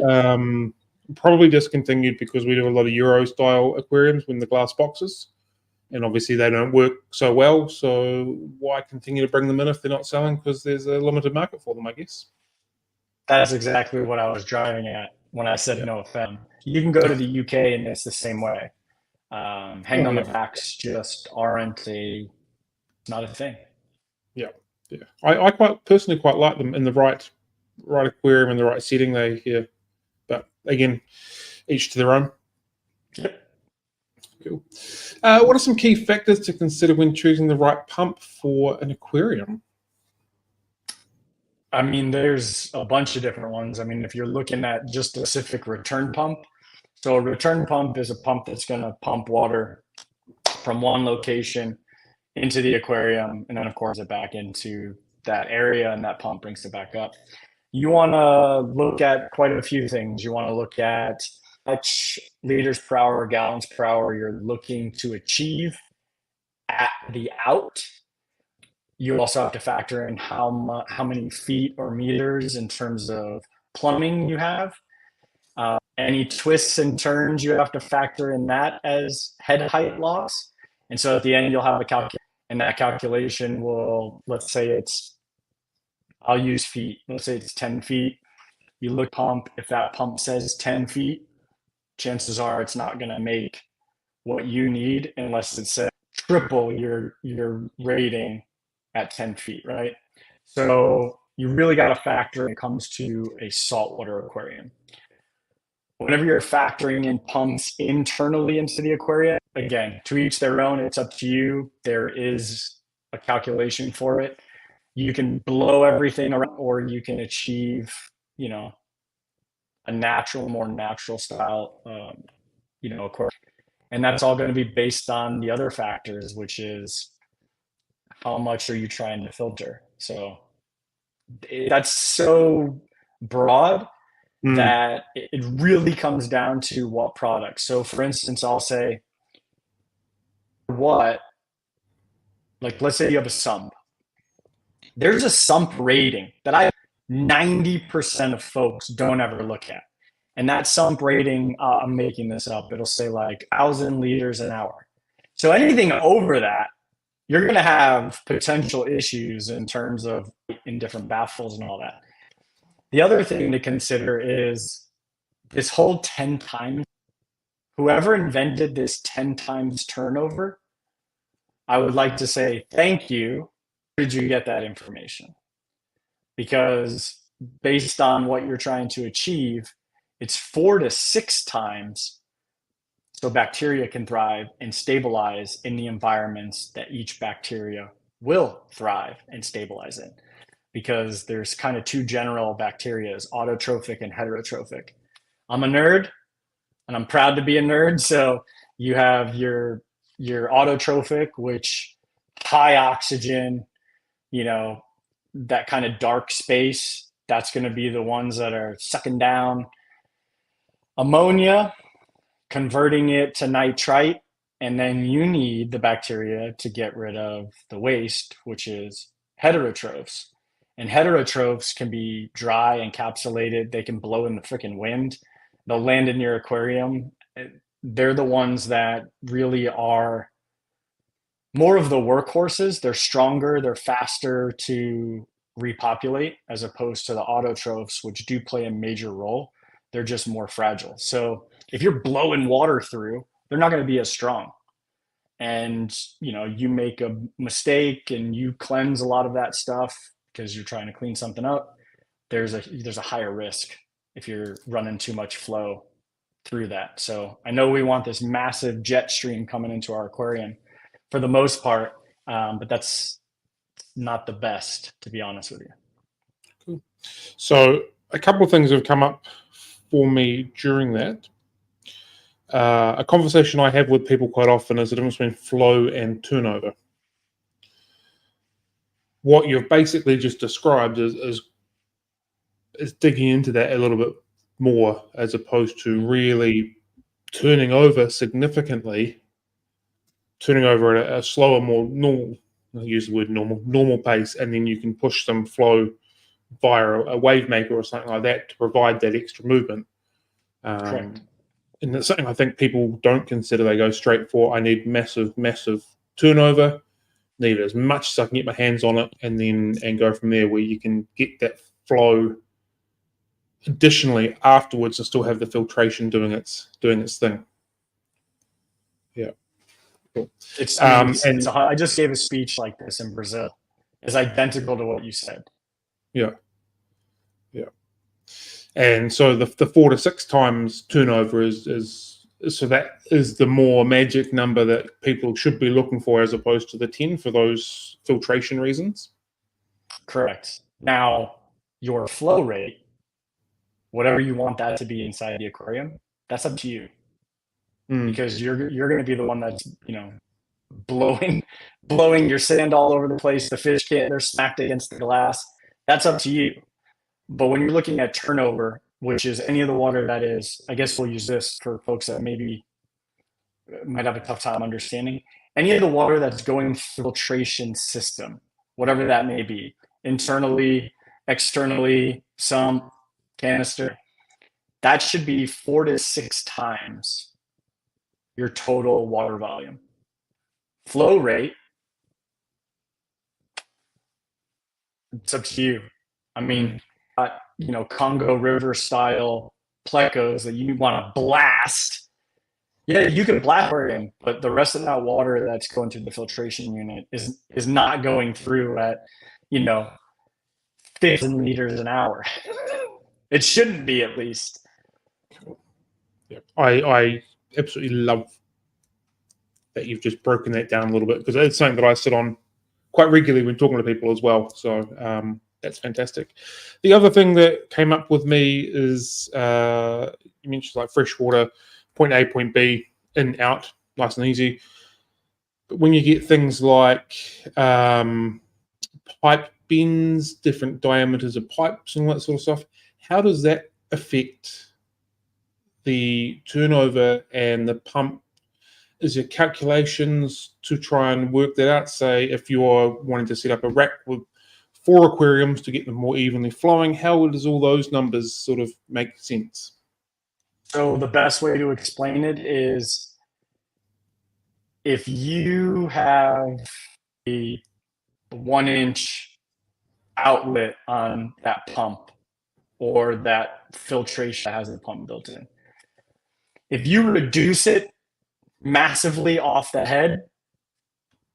A: probably discontinued because we do a lot of Euro style aquariums in the glass boxes, and obviously they don't work so well. So why continue to bring them in if they're not selling? Because there's a limited market for them, I guess.
B: That's exactly what I was driving at when I said no offense. You can go to the UK and it's the same way. Hang on the Backs just aren't not a thing.
A: Yeah. I personally quite like them in the right aquarium and the right setting. But again, each to their own.
B: Yep.
A: Cool. What are some key factors to consider when choosing the right pump for an aquarium?
B: I mean, there's a bunch of different ones. I mean, if you're looking at just a specific return pump, so a return pump is a pump that's going to pump water from one location into the aquarium, and then of course it back into that area, and that pump brings it back up. You want to look at quite a few things. You want to look at how much liters per hour, gallons per hour you're looking to achieve at the out. You also have to factor in how many feet or meters in terms of plumbing you have. Any twists and turns, you have to factor in that as head height loss. And so at the end, you'll have a calculation, and that calculation will, let's say it's, I'll use feet. Let's say it's 10 feet. You look pump, if that pump says 10 feet, chances are it's not going to make what you need unless it says triple your rating at 10 feet, right? So you really got to factor when it comes to a saltwater aquarium. Whenever you're factoring in pumps internally into the aquarium, again, to each their own, it's up to you. There is a calculation for it. You can blow everything around, or you can achieve, a more natural style, aquarium. And that's all going to be based on the other factors, which is how much are you trying to filter. So that's so broad that it really comes down to what product. So for instance, I'll say let's say you have a sump. There's a sump rating that 90% of folks don't ever look at. And that sump rating, I'm making this up, it'll say like 1,000 liters an hour. So anything over that, you're going to have potential issues in terms of in different baffles and all that. The other thing to consider is this whole 10 times. Whoever invented this 10 times turnover, I would like to say thank you. Where did you get that information? Because based on what you're trying to achieve, it's 4 to 6 times so bacteria can thrive and stabilize in the environments that each bacteria will thrive and stabilize in. Because there's kind of two general bacterias, autotrophic and heterotrophic. I'm a nerd, and I'm proud to be a nerd. So you have your autotrophic, which high oxygen, that kind of dark space. That's going to be the ones that are sucking down ammonia, converting it to nitrite, and then you need the bacteria to get rid of the waste, which is heterotrophs. And heterotrophs can be dry, encapsulated. They can blow in the freaking wind. They'll land in your aquarium. They're the ones that really are more of the workhorses. They're stronger. They're faster to repopulate as opposed to the autotrophs, which do play a major role. They're just more fragile. So if you're blowing water through, they're not going to be as strong. And, you make a mistake and you cleanse a lot of that stuff because you're trying to clean something up, there's a higher risk if you're running too much flow through that. So I know we want this massive jet stream coming into our aquarium for the most part, but that's not the best, to be honest with you.
A: Cool. So a couple of things have come up for me during that. A conversation I have with people quite often is the difference between flow and turnover. What you've basically just described is digging into that a little bit more, as opposed to really turning over significantly, turning over at a slower, more normal, I'll use the word normal pace, and then you can push some flow via a wave maker or something like that to provide that extra movement.
B: Correct.
A: And that's something I think people don't consider. They go straight for, I need massive turnover, need as much as I can get my hands on it, and go from there, where you can get that flow additionally afterwards and still have the filtration doing its thing. Yeah. Cool.
B: I just gave a speech like this in Brazil. It's identical to what you said.
A: Yeah. And so the 4 to 6 times turnover is so that is the more magic number that people should be looking for, as opposed to the 10 for those filtration reasons.
B: Correct. Now, your flow rate, whatever you want that to be inside the aquarium, that's up to you. Because you're going to be the one that's, you know, blowing your sand all over the place. The fish can't, they're smacked against the glass. That's up to you. But when you're looking at turnover, which is any of the water that is, I guess we'll use this for folks that maybe might have a tough time understanding, any of the water that's going through filtration system, whatever that may be, internally, externally, some canister, that should be 4 to 6 times your total water volume. Flow rate, it's up to you. I mean, you know, Congo River style plecos that you want to blast. Yeah, you can blast aquarium, but the rest of that water that's going through the filtration unit is not going through at, you know, 15 liters an hour. It shouldn't be, at least.
A: Yeah, I absolutely love that you've just broken that down a little bit, because it's something that I sit on quite regularly when talking to people as well. So that's fantastic. The other thing that came up with me is you mentioned like freshwater, point A, point B, in, out, nice and easy. But when you get things like pipe bends, different diameters of pipes and all that sort of stuff, how does that affect the turnover and the pump? Is there calculations to try and work that out? Say if you're wanting to set up a rack with 4 aquariums to get them more evenly flowing, how does all those numbers sort of make sense?
B: So the best way to explain it is, if you have a 1-inch outlet on that pump, or that filtration that has a pump built in, if you reduce it massively off the head,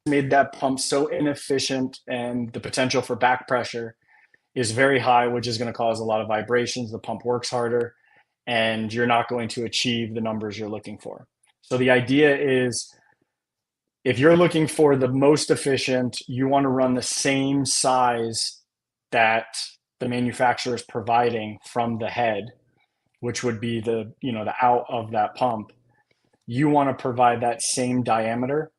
B: made that pump so inefficient, and the potential for back pressure is very high, which is going to cause a lot of vibrations. The pump works harder, and you're not going to achieve the numbers you're looking for. So the idea is, if you're looking for the most efficient, you want to run the same size that the manufacturer is providing from the head, which would be the, you know, the out of that pump. You want to provide that same diameter,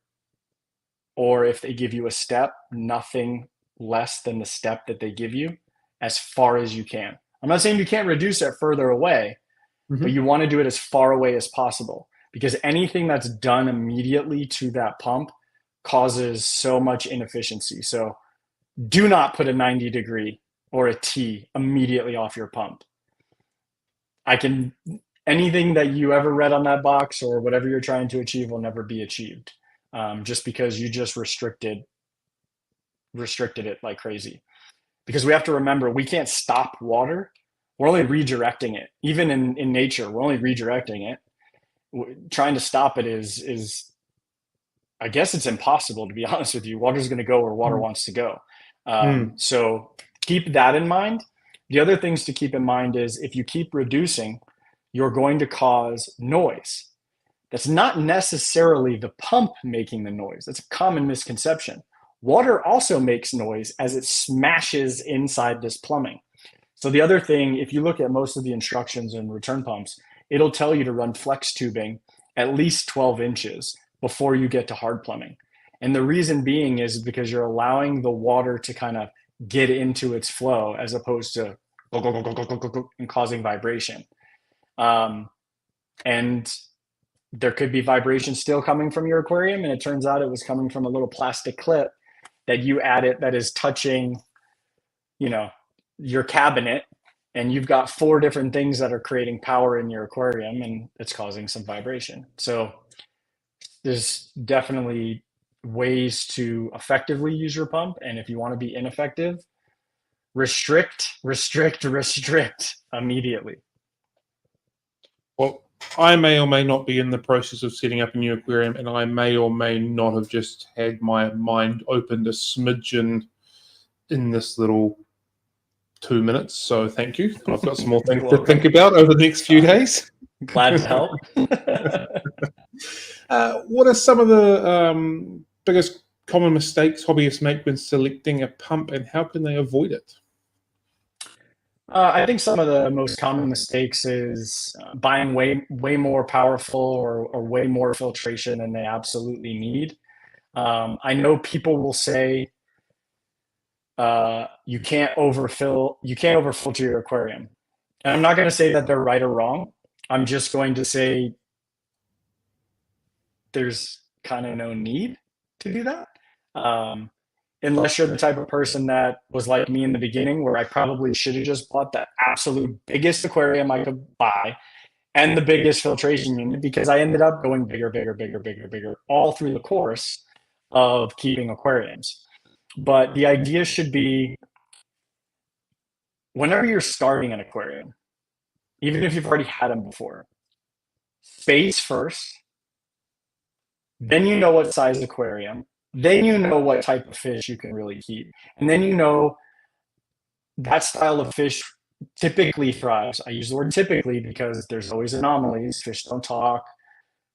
B: or if they give you a step, nothing less than the step that they give you, as far as you can. I'm not saying you can't reduce it further away, but you want to do it as far away as possible, because anything that's done immediately to that pump causes so much inefficiency. So do not put a 90-degree or a T immediately off your pump. Anything that you ever read on that box or whatever you're trying to achieve will never be achieved, just because you just restricted it like crazy. Because we have to remember, we can't stop water. We're only redirecting it. Even in nature, we're only redirecting it. Trying to stop it is I guess it's impossible, to be honest with you. Water's going to go where water wants to go. So keep that in mind. The other things to keep in mind is, if you keep reducing, you're going to cause noise. That's not necessarily the pump making the noise. That's a common misconception. Water also makes noise as it smashes inside this plumbing. So the other thing, if you look at most of the instructions in return pumps, it'll tell you to run flex tubing at least 12 inches before you get to hard plumbing. And the reason being is because you're allowing the water to kind of get into its flow, as opposed to and causing vibration. And there could be vibration still coming from your aquarium, and it turns out it was coming from a little plastic clip that you added that is touching, you know, your cabinet, and you've got 4 different things that are creating power in your aquarium, and it's causing some vibration. So there's definitely ways to effectively use your pump. And if you want to be ineffective, restrict immediately.
A: Well, I may or may not be in the process of setting up a new aquarium, and I may or may not have just had my mind opened a smidgen in this little 2 minutes. So thank you. I've got some more things to think about over the next few days.
B: Glad to help.
A: What are some of the biggest common mistakes hobbyists make when selecting a pump, and how can they avoid it?
B: I think some of the most common mistakes is buying way more powerful or way more filtration than they absolutely need. I know people will say you can't overfilter your aquarium. And I'm not going to say that they're right or wrong. I'm just going to say there's kind of no need to do that. Um, Unless you're the type of person that was like me in the beginning, where I probably should have just bought the absolute biggest aquarium I could buy and the biggest filtration unit, because I ended up going bigger, bigger, bigger, bigger, bigger all through the course of keeping aquariums. But the idea should be whenever you're starting an aquarium, even if you've already had them before, space first, then you know what size aquarium, then you know what type of fish you can really keep, and then you know that style of fish typically thrives. I use the word typically because there's always anomalies. Fish don't talk.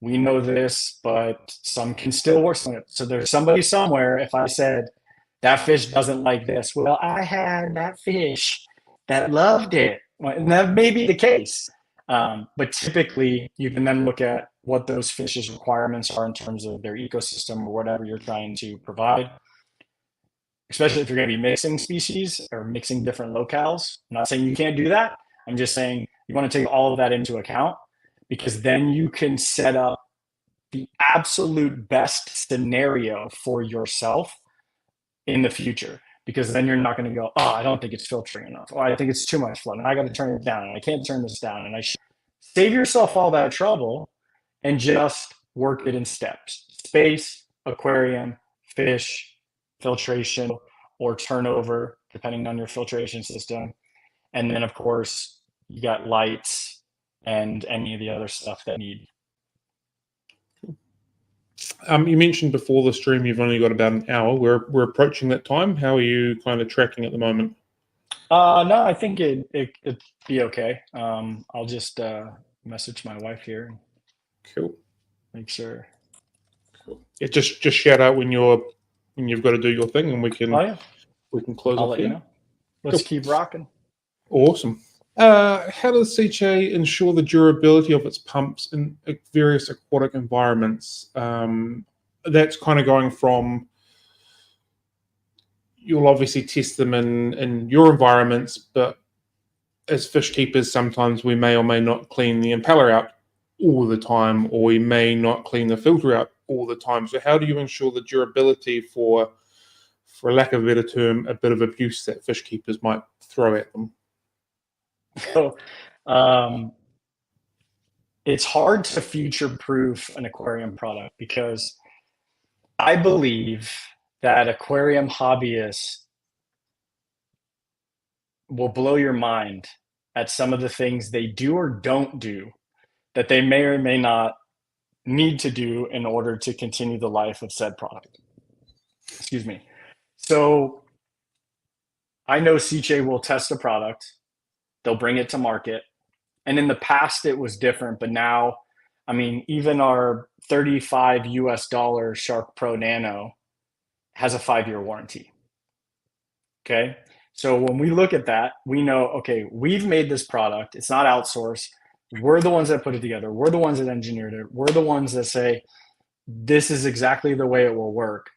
B: We know this, but some can still worsen it. So there's somebody somewhere. If I said that fish doesn't like this, well, I had that fish that loved it. Well, and that may be the case. But typically, you can then look at what those fish's requirements are in terms of their ecosystem or whatever you're trying to provide, especially if you're going to be mixing species or mixing different locales. I'm not saying you can't do that. I'm just saying you want to take all of that into account, because then you can set up the absolute best scenario for yourself in the future. Because then you're not going to go, oh, I don't think it's filtering enough. Oh, I think it's too much flow, and I got to turn it down, and I can't turn this down. And save yourself all that trouble and just work it in steps: space, aquarium, fish, filtration, or turnover, depending on your filtration system. And then, of course, you got lights and any of the other stuff that need.
A: You mentioned before the stream you've only got about an hour. We're approaching that time. How are you kind of tracking at the moment?
B: No, I think it'd be okay. I'll just message my wife here.
A: Cool.
B: Make sure.
A: Cool. Yeah, just shout out when you've got to do your thing, and we can close
B: I'll
A: off
B: let
A: here.
B: you know. Let's keep rocking.
A: Awesome. How does SICCE ensure the durability of its pumps in various aquatic environments? That's kind of going from, you'll obviously test them in your environments, but as fish keepers, sometimes we may or may not clean the impeller out all the time, or we may not clean the filter out all the time. So how do you ensure the durability for lack of a better term, a bit of abuse that fish keepers might throw at them?
B: So, it's hard to future-proof an aquarium product, because I believe that aquarium hobbyists will blow your mind at some of the things they do or don't do that they may or may not need to do in order to continue the life of said product. Excuse me. So I know SICCE will test a product, they'll bring it to market. And in the past, it was different, but now, I mean, even our $35 Shark Pro Nano has a 5-year warranty. Okay. So when we look at that, we know, okay, we've made this product. It's not outsourced. We're the ones that put it together. We're the ones that engineered it. We're the ones that say, this is exactly the way it will work.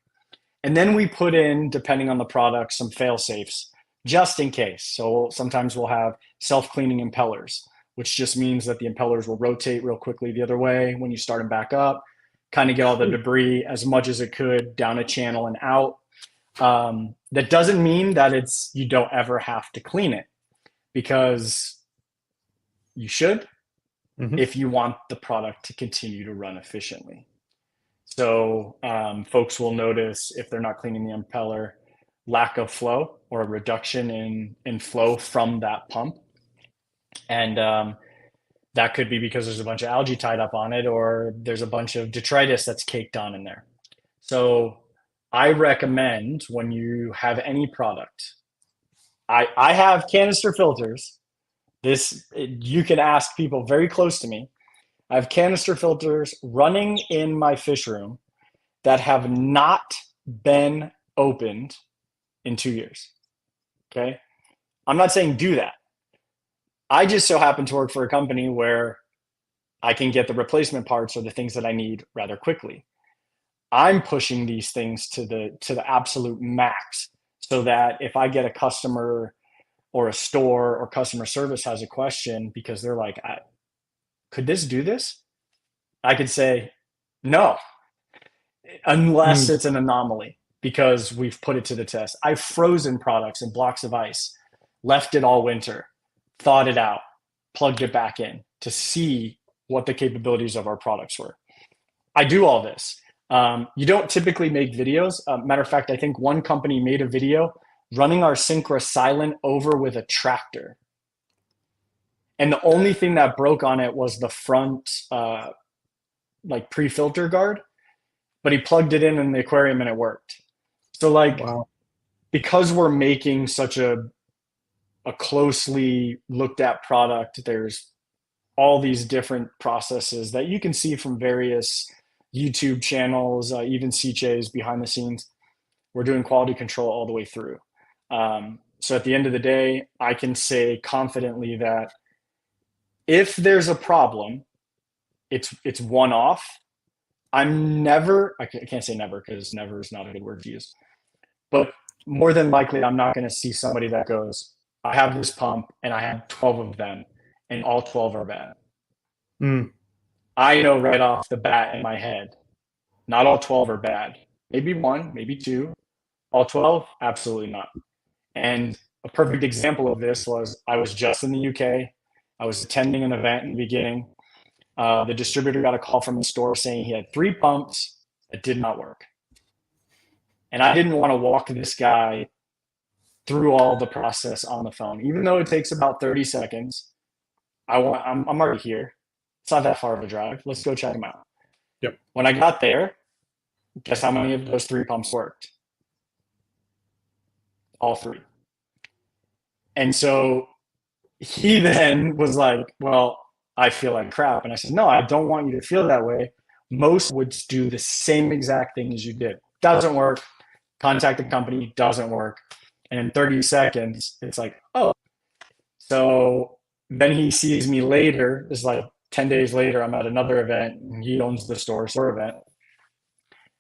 B: And then we put in, depending on the product, some fail safes just in case. So sometimes we'll have self-cleaning impellers, which just means that the impellers will rotate real quickly the other way when you start them back up, kind of get all the debris as much as it could down a channel and out. That doesn't mean that you don't ever have to clean it, because you should, if you want the product to continue to run efficiently. So folks will notice, if they're not cleaning the impeller, lack of flow or a reduction in flow from that pump. And that could be because there's a bunch of algae tied up on it, or there's a bunch of detritus that's caked on in there. So I recommend, when you have any product, I have canister filters. You can ask people very close to me. I have canister filters running in my fish room that have not been opened in 2 years. Okay. I'm not saying do that. I just so happen to work for a company where I can get the replacement parts or the things that I need rather quickly. I'm pushing these things to the absolute max so that if I get a customer or a store or customer service has a question because they're like, could this do this? I could say, no, unless it's an anomaly because we've put it to the test. I've frozen products in blocks of ice, left it all winter, thawed it out, plugged it back in to see what the capabilities of our products were. I do all this. You don't typically make videos. Matter of fact, I think one company made a video running our Syncra Silent over with a tractor. And the only thing that broke on it was the front like pre-filter guard, but he plugged it in the aquarium and it worked. So like, wow. Because we're making such a closely looked at product, there's all these different processes that you can see from various YouTube channels, even SICCE's behind the scenes. We're doing quality control all the way through. So at the end of the day, I can say confidently that if there's a problem, it's one-off. I can't say never because never is not a good word to use, but more than likely, I'm not going to see somebody that goes, I have this pump and I had 12 of them and all 12 are bad. I know right off the bat in my head, not all 12 are bad. Maybe one, maybe two. All 12? Absolutely not. And a perfect example of this was I was just in the UK. I was attending an event in the beginning. The distributor got a call from the store saying he had 3 pumps that did not work. And I didn't want to walk this guy through all the process on the phone, even though it takes about 30 seconds. I'm already here. It's not that far of a drive. Let's go check him out.
A: Yep.
B: When I got there, guess how many of those 3 pumps worked? All 3. And so he then was like, well, I feel like crap. And I said, no, I don't want you to feel that way. Most would do the same exact thing as you did. Doesn't work. Contact the company, doesn't work. And in 30 seconds, it's like, oh. So then he sees me later. It's like 10 days later, I'm at another event. And he owns the store event.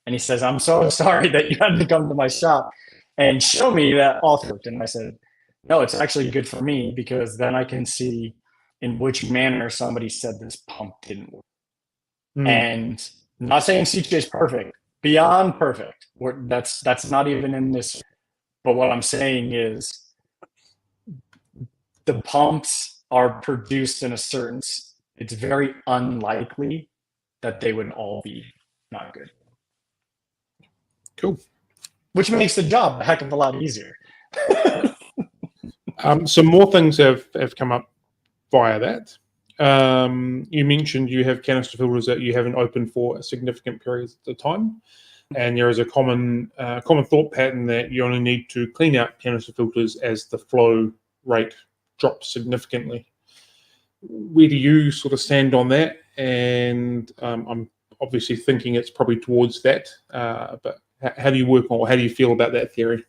B: And he says, I'm so sorry that you had to come to my shop and show me that all worked. And I said, no, it's actually good for me because then I can see in which manner somebody said this pump didn't work. And I'm not saying SICCE is perfect, beyond perfect. That's not even in this. But what I'm saying is the pumps are produced in a certain, it's very unlikely that they would all be not good.
A: Cool.
B: Which makes the job a heck of a lot easier.
A: Some more things have come up via that. You mentioned you have canister filters that you haven't opened for a significant period of time, and there is a common thought pattern that you only need to clean out canister filters as the flow rate drops significantly. Where do you sort of stand on that? And I'm obviously thinking it's probably towards that, but how do you work on, or how do you feel about that theory?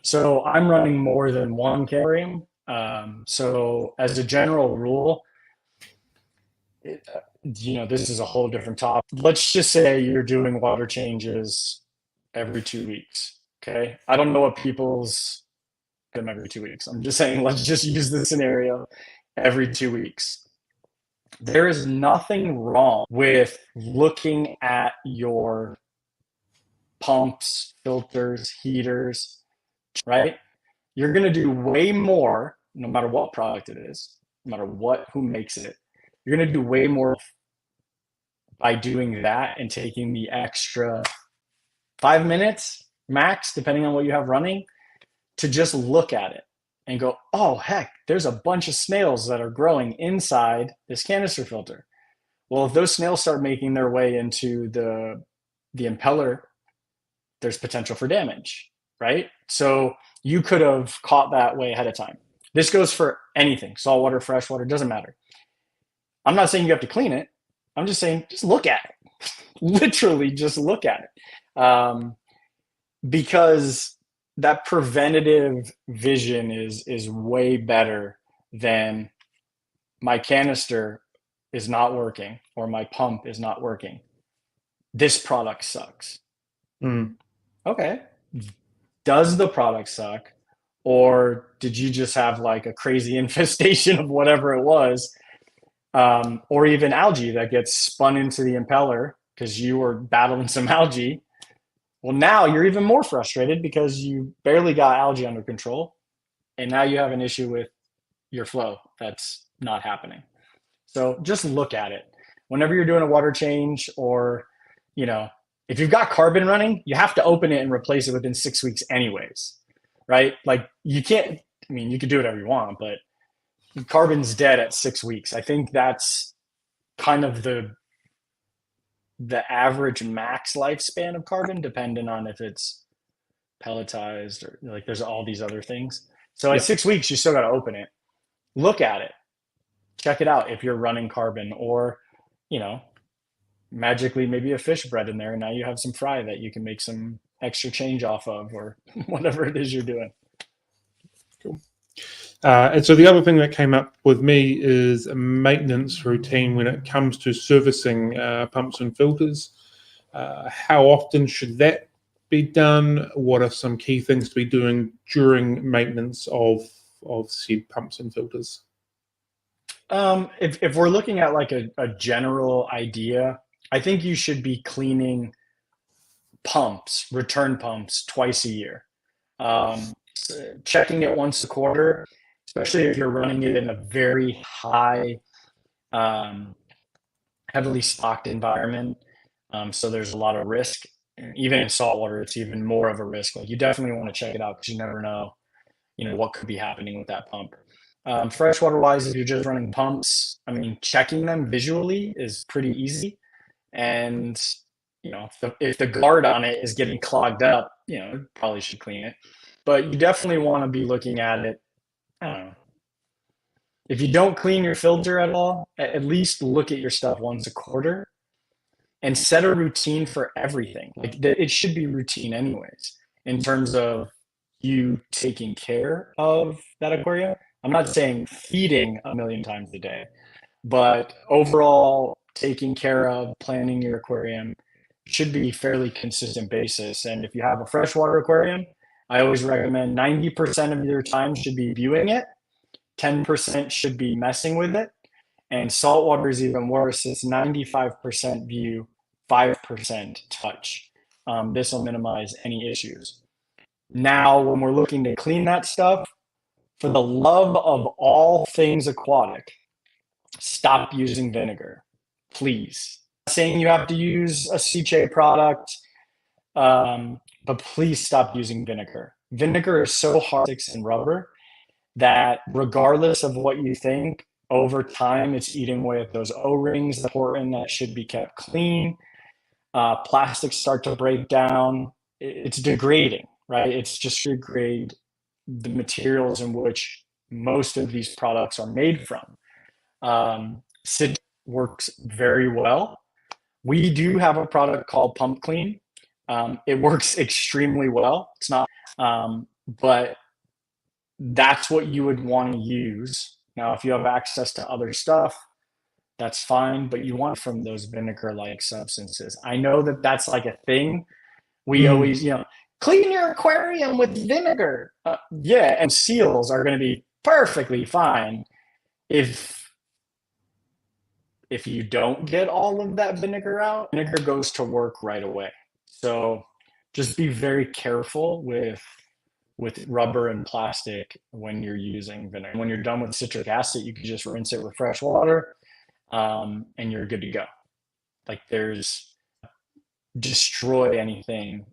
B: So I'm running more than one aquarium. So as a general rule, this is a whole different topic. Let's just say you're doing water changes every 2 weeks. Okay. I don't know what people's them every 2 weeks. I'm just saying, let's just use this scenario every 2 weeks. There is nothing wrong with looking at your pumps, filters, heaters, right? You're going to do way more, no matter what product it is, no matter who makes it. You're going to do way more by doing that and taking the extra 5 minutes max, depending on what you have running, to just look at it and go, oh, heck, there's a bunch of snails that are growing inside this canister filter. Well, if those snails start making their way into the impeller, there's potential for damage, right? So you could have caught that way ahead of time. This goes for anything, saltwater, freshwater, doesn't matter. I'm not saying you have to clean it. I'm just saying, just look at it. Literally just look at it. Because that preventative vision is way better then my canister is not working or my pump is not working. This product sucks. Okay. Does the product suck? Or did you just have like a crazy infestation of whatever it was? Or even algae that gets spun into the impeller because you were battling some algae. Well, now you're even more frustrated because you barely got algae under control. And now you have an issue with your flow that's not happening. So just look at it. Whenever you're doing a water change, or, if you've got carbon running, you have to open it and replace it within 6 weeks anyways, right? Like you can't, you can do whatever you want, but carbon's dead at 6 weeks. I think that's kind of the average max lifespan of carbon, depending on if it's pelletized or like there's all these other things. So at 6 weeks, you still got to open it, look at it, check it out if you're running carbon, or, magically maybe a fish bred in there and now you have some fry that you can make some extra change off of, or whatever it is you're doing.
A: Cool. And so the other thing that came up with me is a maintenance routine when it comes to servicing pumps and filters. How often should that be done? What are some key things to be doing during maintenance of said pumps and filters?
B: If we're looking at like a general idea, I think you should be cleaning pumps, return pumps, twice a year. Checking it once a quarter, especially if you're running it in a very high, heavily stocked environment. So there's a lot of risk. Even in saltwater, it's even more of a risk. Like you definitely want to check it out because you never know, what could be happening with that pump. Freshwater wise, if you're just running pumps, checking them visually is pretty easy. And, if the guard on it is getting clogged up, probably should clean it. But you definitely want to be looking at it. I don't know. If you don't clean your filter at all, at least look at your stuff once a quarter and set a routine for everything. Like it should be routine anyways, in terms of you taking care of that aquarium. I'm not saying feeding 1,000,000 times a day, but overall taking care of, planning your aquarium should be fairly consistent basis. And if you have a freshwater aquarium, I always recommend 90% of your time should be viewing it, 10% should be messing with it, and saltwater is even worse. It's 95% view, 5% touch. This will minimize any issues. Now, when we're looking to clean that stuff, for the love of all things aquatic, stop using vinegar, please. I'm not saying you have to use a SICCE product, but please stop using vinegar. Vinegar is so hard and rubber that regardless of what you think, over time it's eating away at those O-rings, the important that should be kept clean. Plastics start to break down. It's degrading, right? It's just degrade the materials in which most of these products are made from. SICCE works very well. We do have a product called Pump Clean. It works extremely well. It's not, but that's what you would want to use. Now, if you have access to other stuff, that's fine, but you want from those vinegar-like substances. I know that that's like a thing. We always, clean your aquarium with vinegar. And seals are going to be perfectly fine if you don't get all of that vinegar out. Vinegar goes to work right away. So just be very careful with rubber and plastic when you're using vinegar. When you're done with citric acid, you can just rinse it with fresh water, and you're good to go. Like there's destroy anything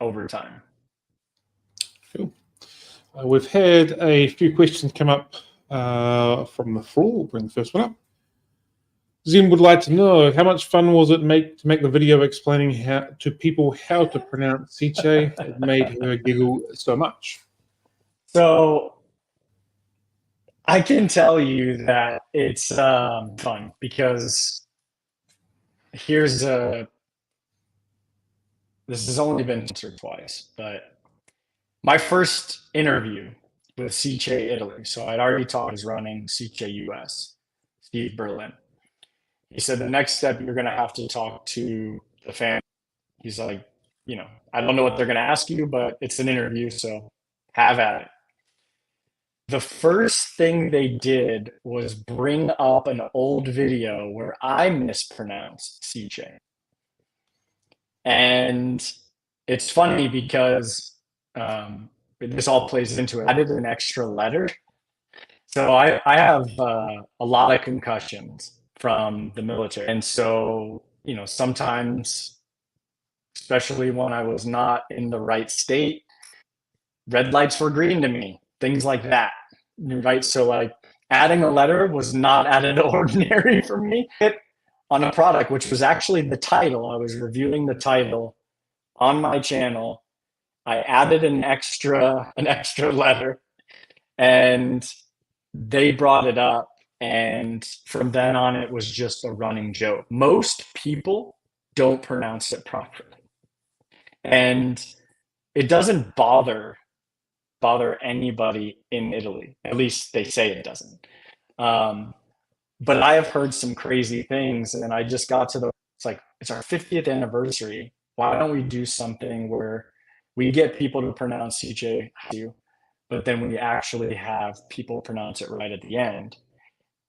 B: over time.
A: Cool. We've had a few questions come up from the floor. We'll bring the first one up. Zim would like to know, how much fun was it to make the video explaining to people how to pronounce SICCE? It made her giggle so much.
B: So I can tell you that it's fun because this has only been once or twice, but my first interview with SICCE Italy. So I'd already talked was running SICCE US, Steve Berlin. He said the next step you're going to have to talk to the family. He's like, I don't know what they're going to ask you, but it's an interview, so have at it. The first thing they did was bring up an old video where I mispronounced SICCE. And it's funny because this all plays into it. I did an extra letter. So I have a lot of concussions from the military. And so, sometimes, especially when I was not in the right state, red lights were green to me, things like that. Right. So, like, adding a letter was not out of the ordinary for me on a product, which was actually the title. I was reviewing the title on my channel. I added an extra letter, and they brought it up. And from then on, it was just a running joke. Most people don't pronounce it properly. And it doesn't bother anybody in Italy. At least they say it doesn't. But I have heard some crazy things, and I just got to it's our 50th anniversary. Why don't we do something where we get people to pronounce CJ, but then we actually have people pronounce it right at the end.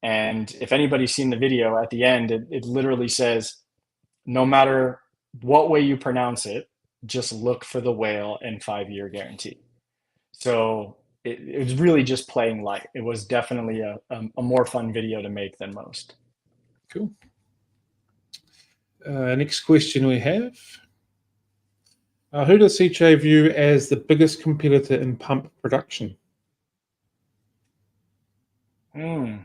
B: And if anybody's seen the video at the end, it literally says, no matter what way you pronounce it, just look for the whale and 5-year guarantee. So it was really just playing light. It was definitely a more fun video to make than most.
A: Cool. Next question we have. Who does SICCE view as the biggest competitor in pump production?
B: I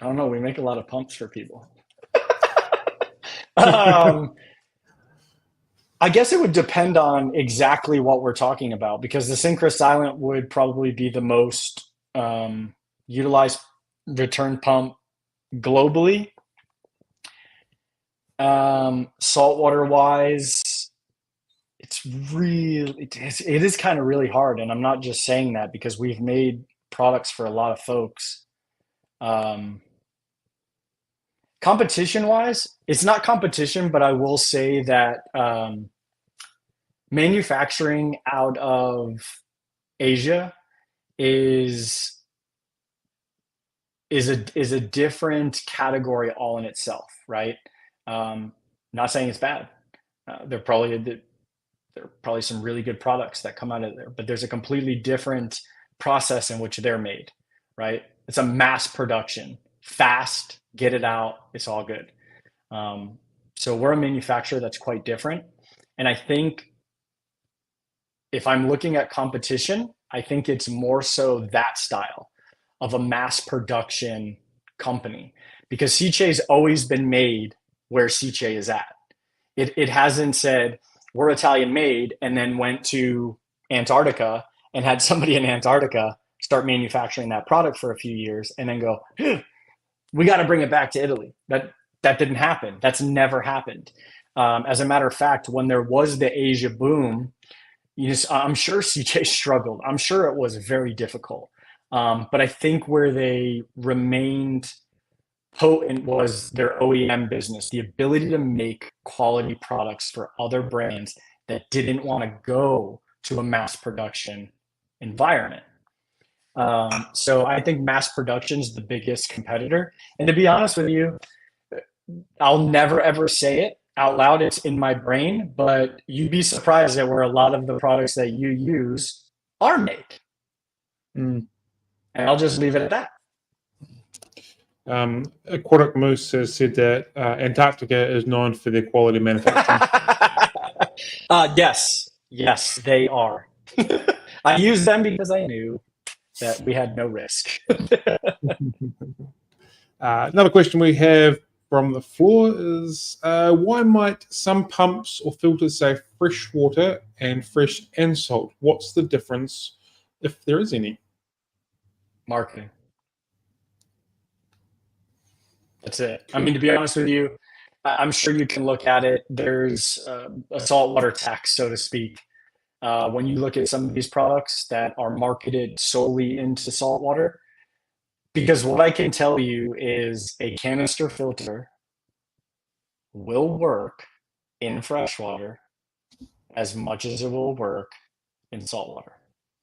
B: don't know. We make a lot of pumps for people. I guess it would depend on exactly what we're talking about, because the Synchro Silent would probably be the most utilized return pump globally. Saltwater wise, it is kind of really hard. And I'm not just saying that because we've made products for a lot of folks. Competition wise, it's not competition, but I will say that manufacturing out of Asia is a different category all in itself, right? Not saying it's bad. There are probably some really good products that come out of there, but there's a completely different process in which they're made, right? It's a mass production, fast, get it out, it's all good. So we're a manufacturer that's quite different. And I think if I'm looking at competition, I think it's more so that style of a mass production company, because SICCE's always been made where SICCE is at. It hasn't said we're Italian made and then went to Antarctica and had somebody in Antarctica start manufacturing that product for a few years and then go, we got to bring it back to Italy. That didn't happen. That's never happened. As a matter of fact, when there was the Asia boom, I'm sure SICCE struggled. I'm sure it was very difficult. But I think where they remained potent was their OEM business, the ability to make quality products for other brands that didn't want to go to a mass production environment. So I think mass production is the biggest competitor. And to be honest with you, I'll never ever say it out loud. It's in my brain, but you'd be surprised at where a lot of the products that you use are made. And I'll just leave it at that.
A: Aquatic Moose has said that Antarctica is known for their quality manufacturing.
B: Yes, they are. I used them because I knew that we had no risk.
A: Another question we have from the floor is, why might some pumps or filters say fresh water and fresh and salt? What's the difference, if there is any?
B: Marketing. That's it. I mean, to be honest with you, I'm sure you can look at it. There's a saltwater tax, so to speak. when you look at some of these products that are marketed solely into saltwater. Because what I can tell you is a canister filter will work in freshwater as much as it will work in saltwater.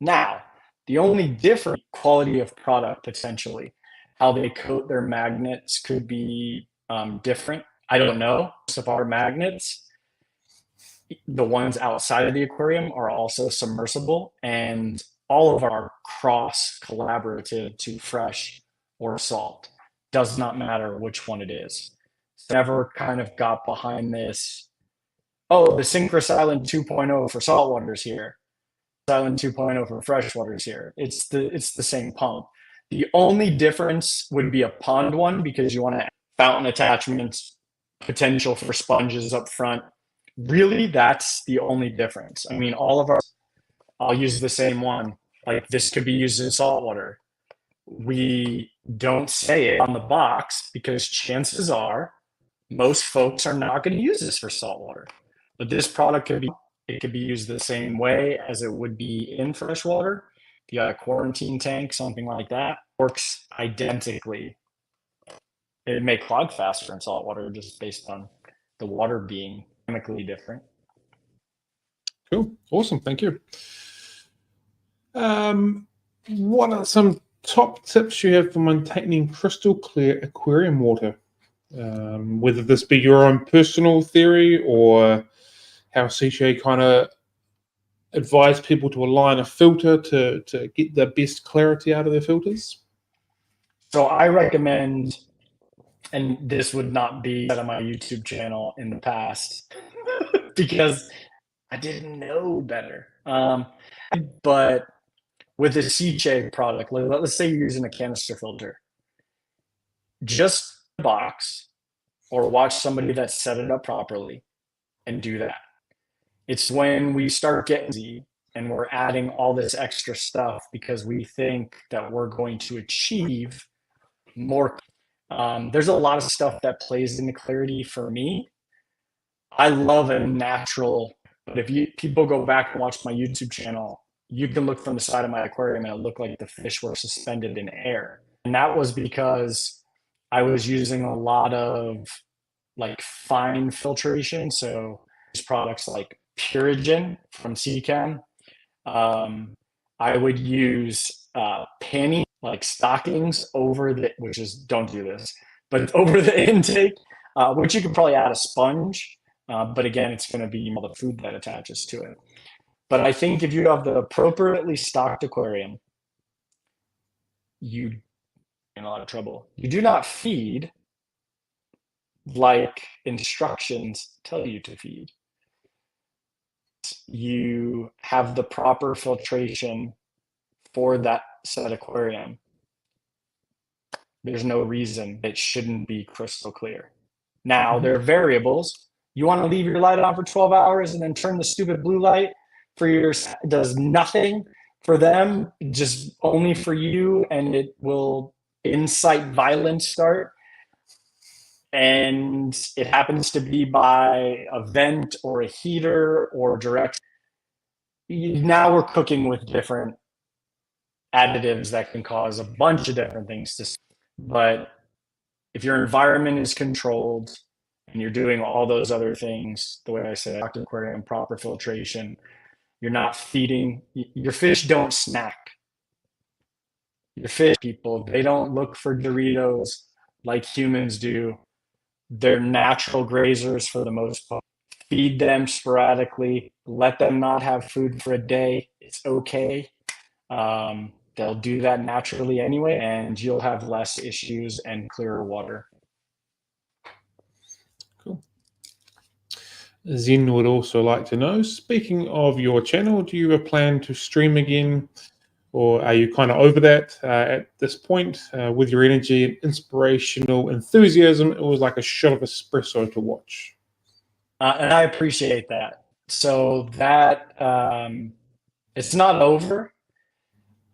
B: Now, the only different quality of product, potentially, how they coat their magnets could be different. I don't know. Most of our magnets, the ones outside of the aquarium, are also submersible, and all of our cross collaborative to fresh or salt. Does not matter which one it is. So never kind of got behind this. Oh, the Synchros Island 2.0 for saltwater is here. Island 2.0 for freshwater is here. It's the same pump. The only difference would be a pond one, because you want to fountain attachments, potential for sponges up front. Really, that's the only difference. I mean, all of our, I'll use the same one. Like, this could be used in saltwater. We don't say it on the box because chances are most folks are not going to use this for saltwater. But this product could be used the same way as it would be in freshwater. If you got a quarantine tank, something like that, works identically. It may clog faster in saltwater just based on the water being chemically different.
A: Cool. Awesome. Thank you. What are some top tips you have for maintaining crystal clear aquarium water? Whether this be your own personal theory or how SICCE kind of advise people to align a filter to get the best clarity out of their filters?
B: So I recommend, and this would not be on my YouTube channel in the past because I didn't know better. But with the SICCE product, let's say you're using a canister filter, just box or watch somebody that set it up properly and do that. It's when we start getting easy and we're adding all this extra stuff because we think that we're going to achieve more. There's a lot of stuff that plays into clarity for me. I love a natural, but if people go back and watch my YouTube channel, you can look from the side of my aquarium and it looked like the fish were suspended in air. And that was because I was using a lot of like fine filtration. So these products like Purigen from SICCE. I would use panty, like stockings over the, which is, don't do this, but over the intake, which you could probably add a sponge. But again, it's going to be all the food that attaches to it. But I think if you have the appropriately stocked aquarium, you in a lot of trouble. You do not feed like instructions tell you to feed. You have the proper filtration for that said aquarium. There's no reason it shouldn't be crystal clear. Now, there are variables. You want to leave your light on for 12 hours and then turn the stupid blue light for yours, does nothing for them, just only for you, and it will incite violence start. And it happens to be by a vent or a heater or direct. Now we're cooking with different additives that can cause a bunch of different things. But if your environment is controlled and you're doing all those other things, the way I said, aquarium, proper filtration, you're not feeding, your fish don't snack. Your fish, people, they don't look for Doritos like humans do. They're natural grazers for the most part. Feed them sporadically. Let them not have food for a day. It's okay. They'll do that naturally anyway, and you'll have less issues and clearer water.
A: Cool. Zen would also like to know, speaking of your channel, do you have a plan to stream again? Or are you kind of over that at this point? With your energy and inspirational enthusiasm, it was like a shot of espresso to watch.
B: And I appreciate that. So that it's not over.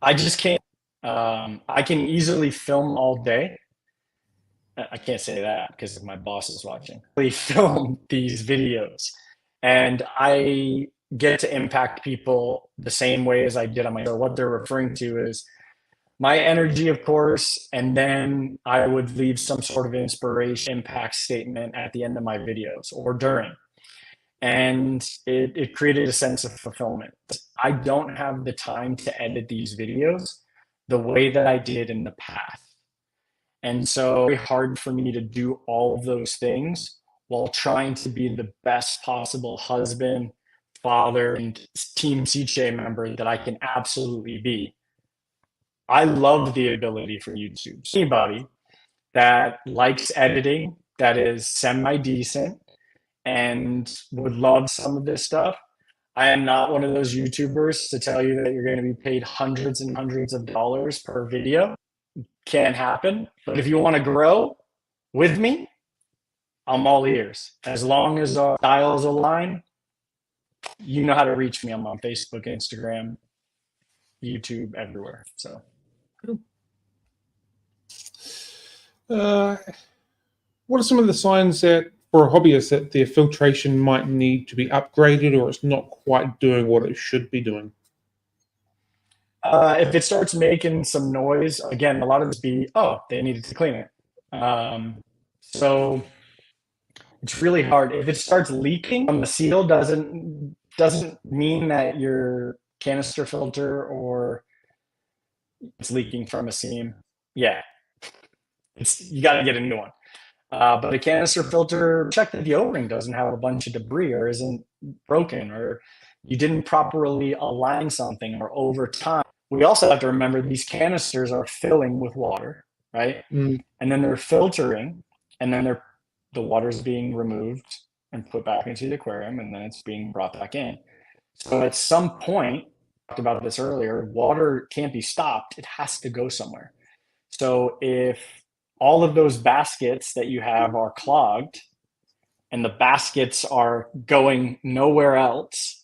B: I just can't. I can easily film all day. I can't say that because my boss is watching. We film these videos, and I get to impact people the same way as I did on my show. What they're referring to is my energy, of course, and then I would leave some sort of inspiration, impact statement at the end of my videos or during. And it created a sense of fulfillment. I don't have the time to edit these videos the way that I did in the past. And so it's very hard for me to do all of those things while trying to be the best possible husband, father, and Team SICCE member that I can absolutely be. I love the ability for YouTube. Anybody that likes editing, that is semi-decent, and would love some of this stuff. I am not one of those YouTubers to tell you that you're going to be paid hundreds and hundreds of dollars per video. Can't happen. But if you want to grow with me, I'm all ears. As long as our styles align, you know how to reach me. I'm on Facebook, Instagram, YouTube, everywhere. So,
A: what are some of the signs that for a hobbyist that their filtration might need to be upgraded or it's not quite doing what it should be doing?
B: If it starts making some noise, again, a lot of this be, oh, they needed to clean it. So it's really hard. If it starts leaking from the seal, doesn't mean that your canister filter or it's leaking from a seam. Yeah, you got to get a new one. But a canister filter, check that the O-ring doesn't have a bunch of debris or isn't broken or you didn't properly align something or over time. We also have to remember these canisters are filling with water, right? And then they're filtering, and then the water's being removed and put back into the aquarium, and then it's being brought back in. So at some point, talked about this earlier, water can't be stopped. It has to go somewhere. So if all of those baskets that you have are clogged and the baskets are going nowhere else,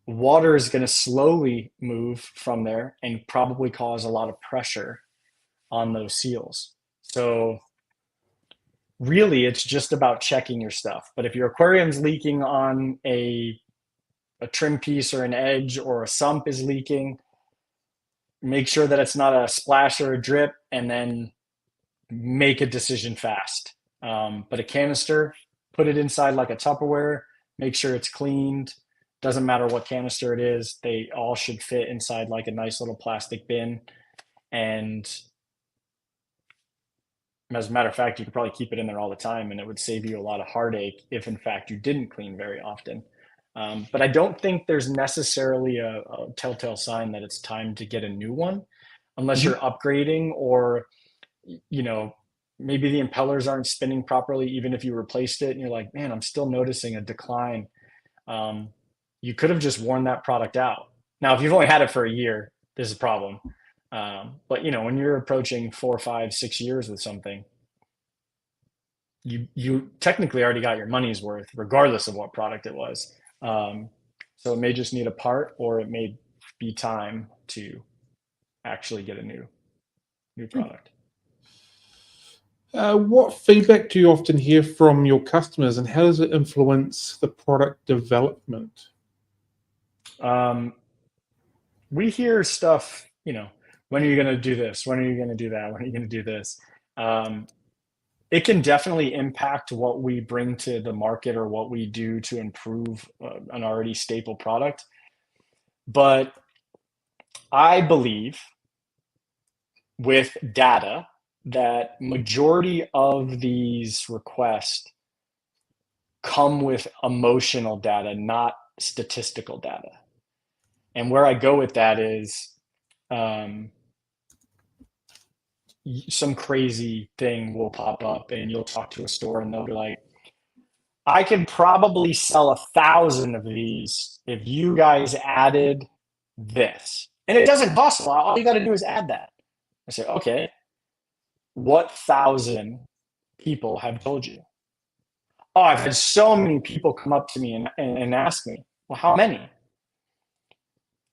B: water is going to slowly move from there and probably cause a lot of pressure on those seals. So really, it's just about checking your stuff. But if your aquarium's leaking on a trim piece or an edge or a sump is leaking, make sure that it's not a splash or a drip, and then make a decision fast. But a canister, put it inside like a Tupperware, make sure it's cleaned. Doesn't matter what canister it is, they all should fit inside like a nice little plastic bin. And as a matter of fact, you could probably keep it in there all the time and it would save you a lot of heartache if in fact you didn't clean very often. But I don't think there's necessarily a telltale sign that it's time to get a new one unless you're upgrading or, you know, maybe the impellers aren't spinning properly, even if you replaced it and you're like, man, I'm still noticing a decline. You could have just worn that product out. Now, if you've only had it for a year, there's a problem. But you know, when you're approaching 4, 5, 6 years with something, you technically already got your money's worth, regardless of what product it was. So it may just need a part, or it may be time to actually get a new product.
A: What feedback do you often hear from your customers, and how does it influence the product development?
B: We hear stuff, you know, when are you going to do this? When are you going to do that? When are you going to do this? It can definitely impact what we bring to the market or what we do to improve an already staple product. But I believe with data that majority of these requests come with emotional data, not statistical data. And where I go with that is some crazy thing will pop up and you'll talk to a store and they'll be like, I could probably sell 1,000 of these if you guys added this. And it doesn't cost a lot. All you got to do is add that. I say, okay, what 1,000 people have told you? Oh, I've had so many people come up to me and ask me, well, how many?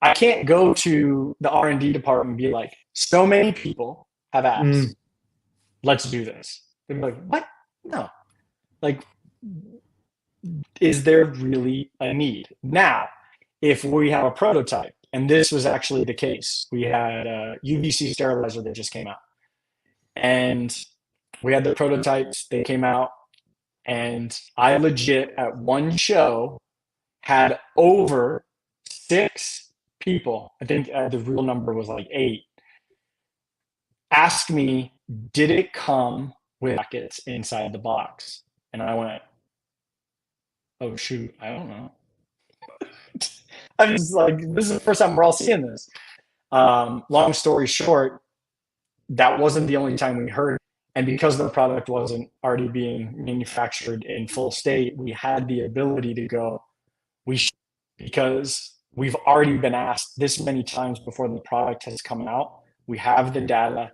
B: I can't go to the R&D department and be like, so many people have asked, let's do this. They'd be like, what? No. Like, is there really a need? Now, if we have a prototype, and this was actually the case. We had a UVC sterilizer that just came out, and we had the prototypes. They came out, and I legit at one show had over 6 people, I think the real number was like 8, ask me, did it come with brackets inside the box? And I went, oh shoot, I don't know. I was like, this is the first time we're all seeing this. Long story short, that wasn't the only time we heard it. And because the product wasn't already being manufactured in full state, we had the ability to go, because we've already been asked this many times before the product has come out. We have the data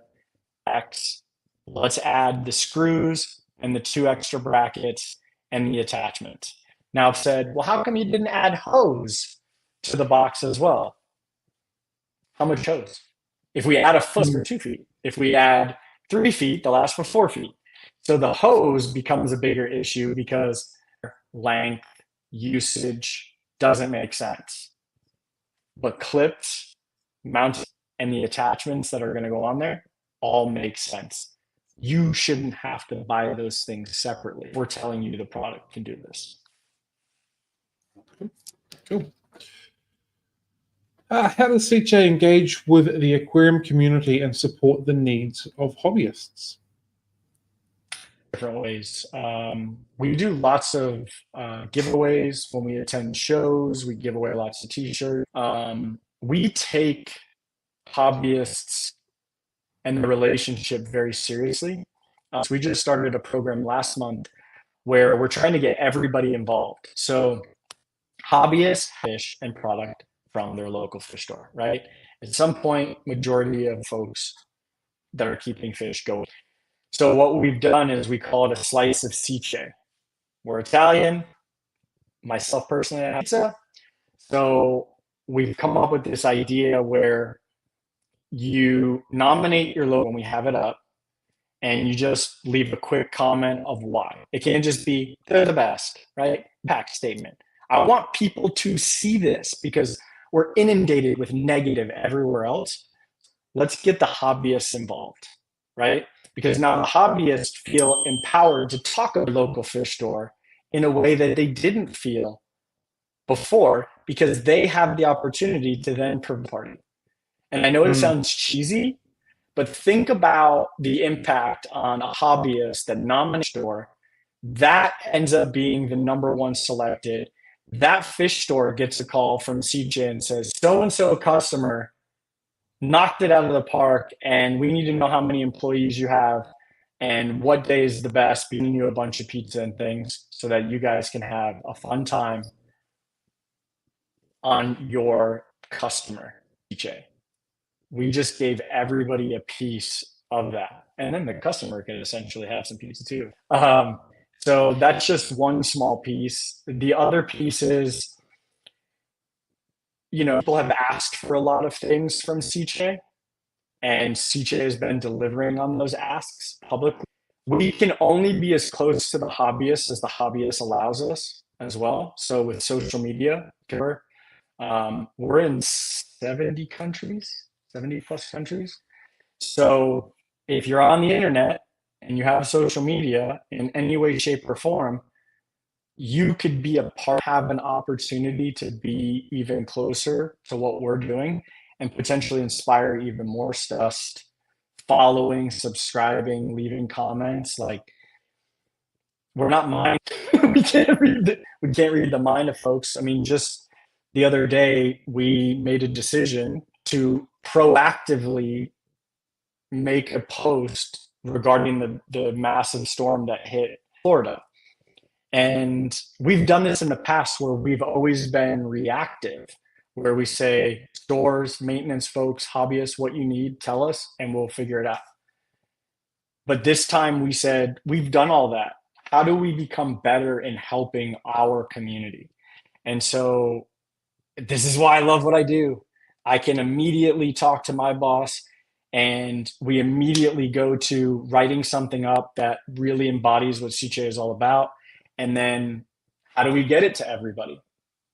B: X. Let's add the screws and the 2 extra brackets and the attachment. Now I've said, well, how come you didn't add hose to the box as well? How much hose? If we add a foot for 2 feet, if we add 3 feet, they'll ask for 4 feet. So the hose becomes a bigger issue because length, usage doesn't make sense. But clips, mounts, and the attachments that are going to go on there all make sense. You shouldn't have to buy those things separately. We're telling you the product can do this.
A: Cool. How does SICCE engage with the aquarium community and support the needs of hobbyists?
B: Different ways. We do lots of giveaways when we attend shows. We give away lots of t-shirts. We take hobbyists and the relationship very seriously. So we just started a program last month where we're trying to get everybody involved. So hobbyists fish and product from their local fish store, right? At some point, majority of folks that are keeping fish go. So what we've done is we call it a slice of SICCE. We're Italian, myself personally, I have pizza. So we've come up with this idea where you nominate your logo when we have it up, and you just leave a quick comment of why. It can't just be, they're the best, right? Pack statement. I want people to see this because we're inundated with negative everywhere else. Let's get the hobbyists involved, right? Because now the hobbyists feel empowered to talk about a local fish store in a way that they didn't feel before, because they have the opportunity to then party. And I know it sounds cheesy, but think about the impact on a hobbyist that nominates a store that ends up being the #1 selected. That fish store gets a call from CJ and says, so-and-so customer knocked it out of the park, and we need to know how many employees you have and what day is the best, bringing you a bunch of pizza and things so that you guys can have a fun time on your customer, CJ. We just gave everybody a piece of that. And then the customer can essentially have some pizza too. So that's just one small piece. The other piece is, people have asked for a lot of things from SICCE, and SICCE has been delivering on those asks publicly. We can only be as close to the hobbyists as the hobbyist allows us as well. So with social media, we're in 70 countries, 70 plus countries. So if you're on the internet and you have social media in any way, shape, or form, you could be a part, have an opportunity to be even closer to what we're doing and potentially inspire even more stuff, following, subscribing, leaving comments. Like, we're not mind. we can't read the mind of folks. I mean, just the other day, we made a decision to proactively make a post regarding the massive storm that hit Florida. And we've done this in the past where we've always been reactive, where we say, stores, maintenance folks, hobbyists, what you need, tell us, and we'll figure it out. But this time we said, we've done all that. How do we become better in helping our community? And so this is why I love what I do. I can immediately talk to my boss, and we immediately go to writing something up that really embodies what SICCE is all about. And then how do we get it to everybody?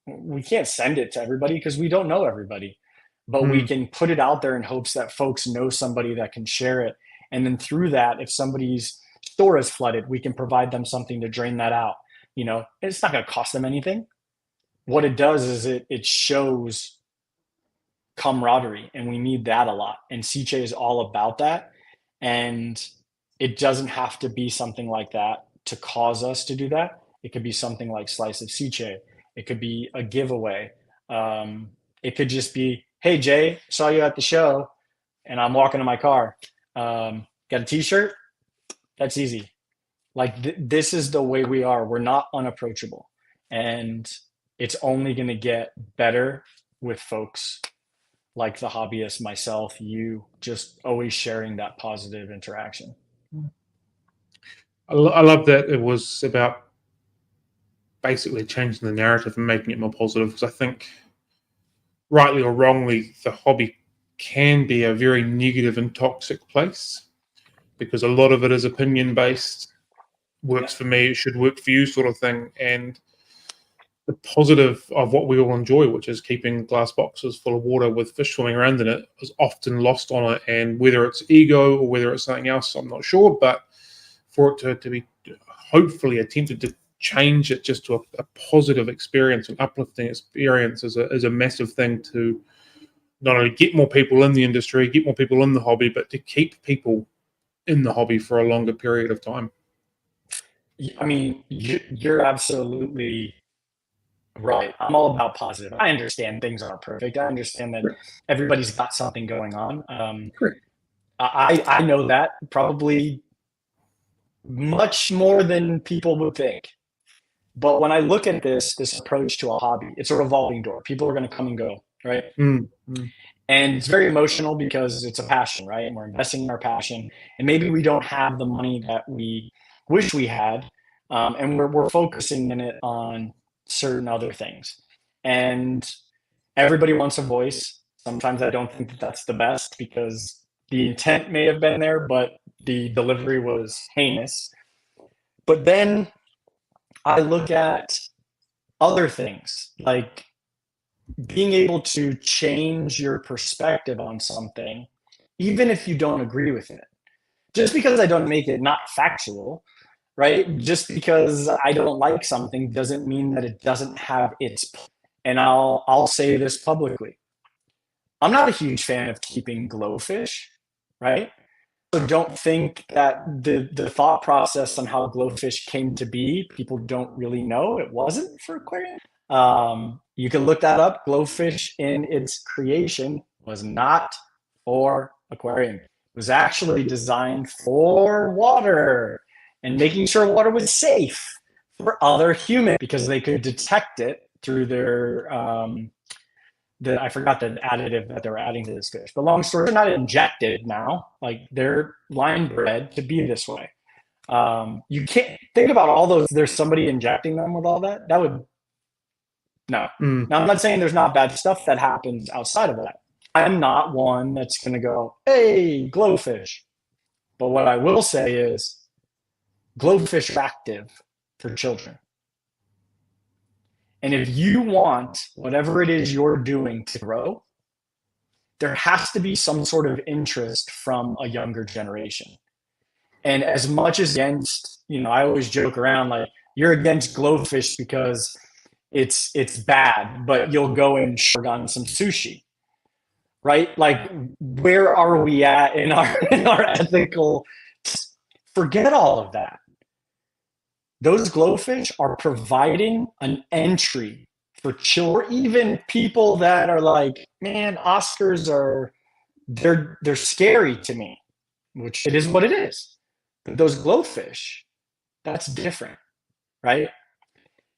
B: we can't send it to everybody because we don't know everybody, but we can put it out there in hopes that folks know somebody that can share it. And then through that, if somebody's store is flooded, we can provide them something to drain that out. You know, it's not going to cost them anything. What it does is it shows camaraderie, and we need that a lot. And SICCE is all about that. And it doesn't have to be something like that to cause us to do that. It could be something like Slice of SICCE. It could be a giveaway. It could just be, hey, Jay, saw you at the show and I'm walking to my car. Got a t-shirt? That's easy. Like this is the way we are. We're not unapproachable. And it's only going to get better with folks like the hobbyist, myself, you, just always sharing that positive interaction.
A: I love that it was about basically changing the narrative and making it more positive, because I think, rightly or wrongly, the hobby can be a very negative and toxic place, because a lot of it is opinion based. Works for me, it should work for you, sort of thing. And the positive of what we all enjoy, which is keeping glass boxes full of water with fish swimming around in it, is often lost on it. And whether it's ego or whether it's something else, I'm not sure. But for it to be hopefully attempted to change it just to a positive experience, an uplifting experience, is a massive thing to not only get more people in the industry, get more people in the hobby, but to keep people in the hobby for a longer period of time.
B: I mean, you're absolutely right. I'm all about positive. I understand things aren't perfect. I understand that everybody's got something going on. I know that probably much more than people would think. But when I look at this approach to a hobby, it's a revolving door. People are going to come and go, right? And it's very emotional because it's a passion, right? And we're investing in our passion. And maybe we don't have the money that we wish we had. And we're focusing in it on certain other things. And everybody wants a voice. Sometimes I don't think that that's the best because the intent may have been there, but the delivery was heinous. But then I look at other things, like being able to change your perspective on something, even if you don't agree with it. Just because I don't make it not factual, right? Just because I don't like something doesn't mean that it doesn't have its. And I'll say this publicly. I'm not a huge fan of keeping glowfish, right? So don't think that the thought process on how glowfish came to be, people don't really know. It wasn't for aquarium. You can look that up. Glowfish in its creation was not for aquarium. It was actually designed for water and making sure water was safe for other humans because they could detect it through their I forgot the additive that they were adding to this fish. But long story, they're not injected now. Like they're line bred to be this way. You can't think about all those. There's somebody injecting them with all that. That would no. Now I'm not saying there's not bad stuff that happens outside of that. I'm not one that's going to go, hey, glowfish. But what I will say is, glowfish are active for children. And if you want whatever it is you're doing to grow, there has to be some sort of interest from a younger generation. And as much as against, I always joke around like you're against glowfish because it's bad, but you'll go and short on some sushi, right? Like where are we at in our ethical? Forget all of that. Those glowfish are providing an entry for children, or even people that are like, man, Oscars they're scary to me, which it is what it is. But those glowfish, that's different, right?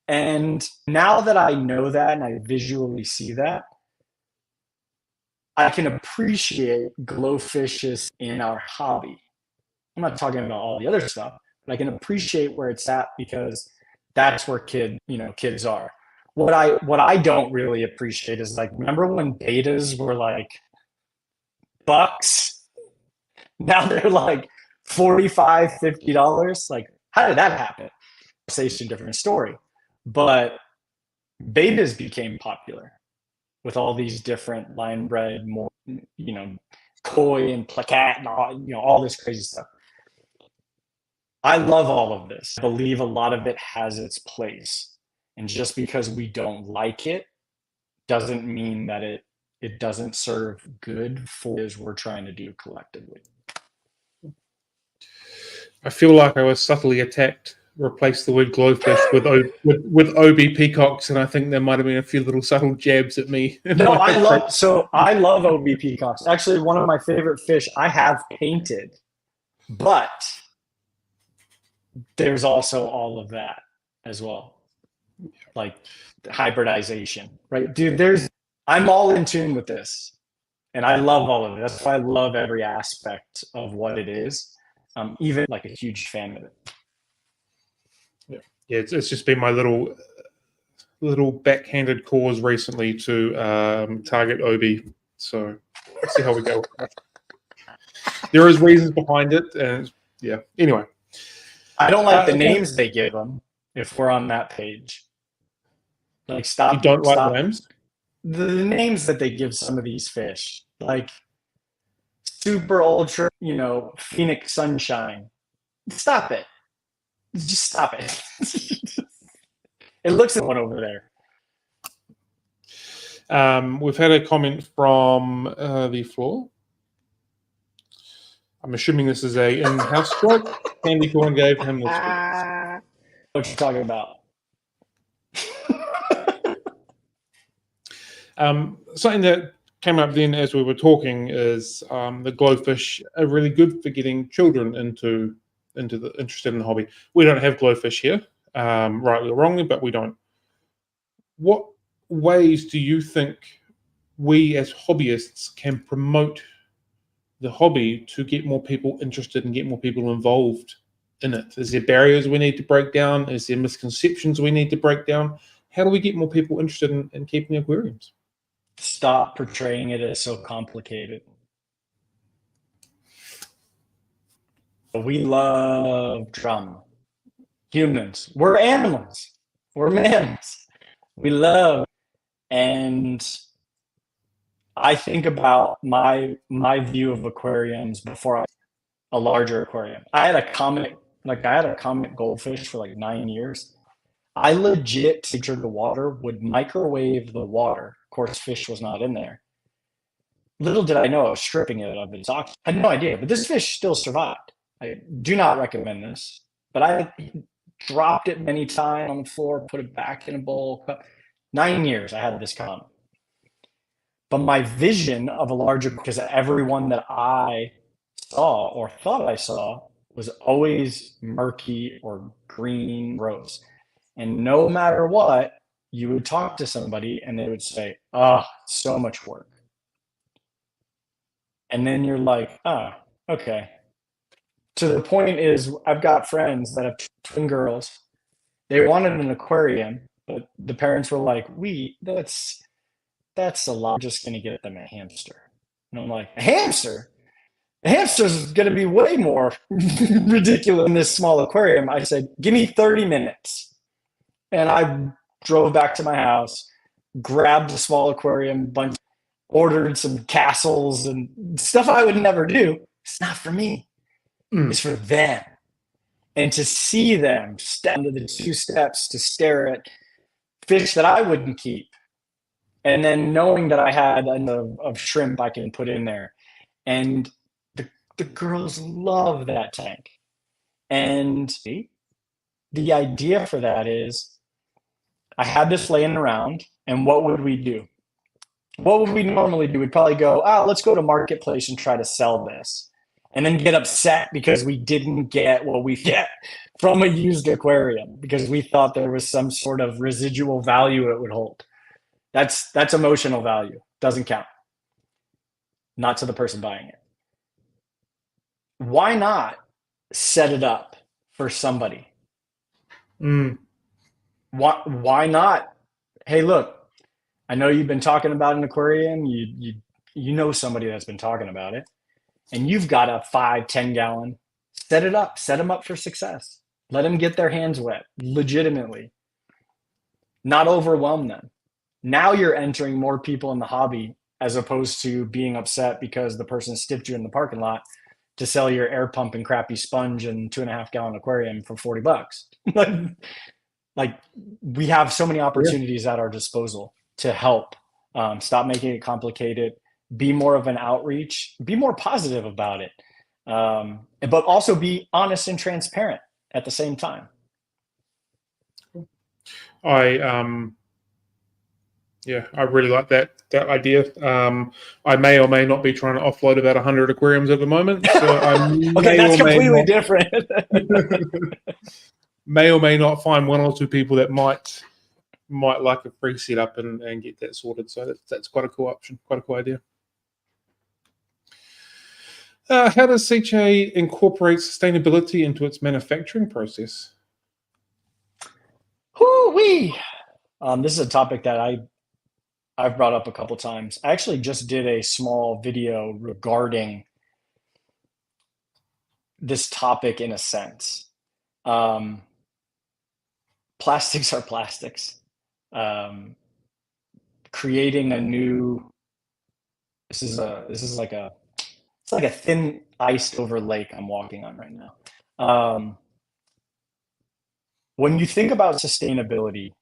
B: And now that I know that and I visually see that, I can appreciate glowfishes in our hobby. I'm not talking about all the other stuff. I can appreciate where it's at because that's where kids are. What I don't really appreciate is like, remember when betas were like bucks? Now they're like $45, $50. Like, how did that happen? Conversation, different story. But betas became popular with all these different line bred, more, koi and placat and all this crazy stuff. I love all of this. I believe a lot of it has its place. And just because we don't like it doesn't mean that it doesn't serve good for what we're trying to do collectively.
A: I feel like I was subtly attacked. Replace the word glowfish with OB peacocks, and I think there might have been a few little subtle jabs at me.
B: No, I love OB peacocks. Actually, one of my favorite fish I have painted, but there's also all of that as well, like hybridization, right? Dude, I'm all in tune with this, and I love all of it. That's why I love every aspect of what it is. Even like a huge fan of it.
A: Yeah, it's just been my little backhanded cause recently to target OB. So let's see how we go. There is reasons behind it, and yeah. Anyway,
B: I don't like the names they give them. If we're on that page, like stop.
A: You don't like names?
B: The names that they give some of these fish, like super ultra, Phoenix Sunshine. Stop it. Just stop it. It looks like one over there.
A: We've had a comment from the floor. I'm assuming this is a in-house stroke. Candy Corn gave him the stroke.
B: What you talking about?
A: Something that came up then as we were talking is the glowfish are really good for getting children interested in the hobby. We don't have glowfish here, rightly or wrongly, but we don't. What ways do you think we as hobbyists can promote the hobby to get more people interested and get more people involved in it? Is there barriers we need to break down? Is there misconceptions we need to break down? How do we get more people interested in keeping aquariums?
B: Stop portraying it as so complicated. We love drama. Humans. We're animals. We're mammals. We love. And I think about my view of aquariums before a larger aquarium. I had a comet goldfish for like 9 years. I legit temperature the water, would microwave the water. Of course, fish was not in there. Little did I know I was stripping it of its oxygen. I had no idea, but this fish still survived. I do not recommend this, but I dropped it many times on the floor, put it back in a bowl. 9 years I had this comet. But my vision of a larger, because everyone that I saw or thought I saw was always murky or green, gross. And no matter what, you would talk to somebody and they would say, "Oh, so much work." And then you're like, "Oh, okay." To the point is, I've got friends that have twin girls. They wanted an aquarium, but the parents were like, that's a lot. We're just going to get them a hamster. And I'm like, a hamster? A hamster's going to be way more ridiculous than this small aquarium. I said, give me 30 minutes. And I drove back to my house, grabbed a small aquarium, ordered some castles and stuff I would never do. It's not for me. It's for them. And to see them step into the 2 steps to stare at fish that I wouldn't keep. And then knowing that I had enough of shrimp I can put in there. And the girls love that tank. And the idea for that is I had this laying around, and what would we do? What would we normally do? We'd probably go, let's go to Marketplace and try to sell this. And then get upset because we didn't get what we get from a used aquarium because we thought there was some sort of residual value it would hold. That's emotional value. Doesn't count. Not to the person buying it. Why not set it up for somebody? Why not? Hey, look, I know you've been talking about an aquarium. You know somebody that's been talking about it. And you've got a 5-10 gallon. Set it up. Set them up for success. Let them get their hands wet legitimately. not overwhelm them. Now you're entering more people in the hobby as opposed to being upset because the person stiffed you in the parking lot to sell your air pump and crappy sponge and 2.5 gallon aquarium for $40. Like we have so many opportunities at our disposal to help. Stop making it complicated. Be more of an outreach. Be more positive about it, but also be honest and transparent at the same time.
A: Yeah, I really like that idea. I may or may not be trying to offload about 100 aquariums at the moment. So I
B: okay, that's completely different.
A: May or may not find one or two people that might like a free setup and get that sorted. So that's quite a cool option, quite a cool idea. How does SICCE incorporate sustainability into its manufacturing process?
B: Woo-wee. This is a topic that I've brought up a couple times. I actually just did a small video regarding this topic in a sense. Plastics are plastics. Creating a new, it's like a thin iced over lake I'm walking on right now. When you think about sustainability,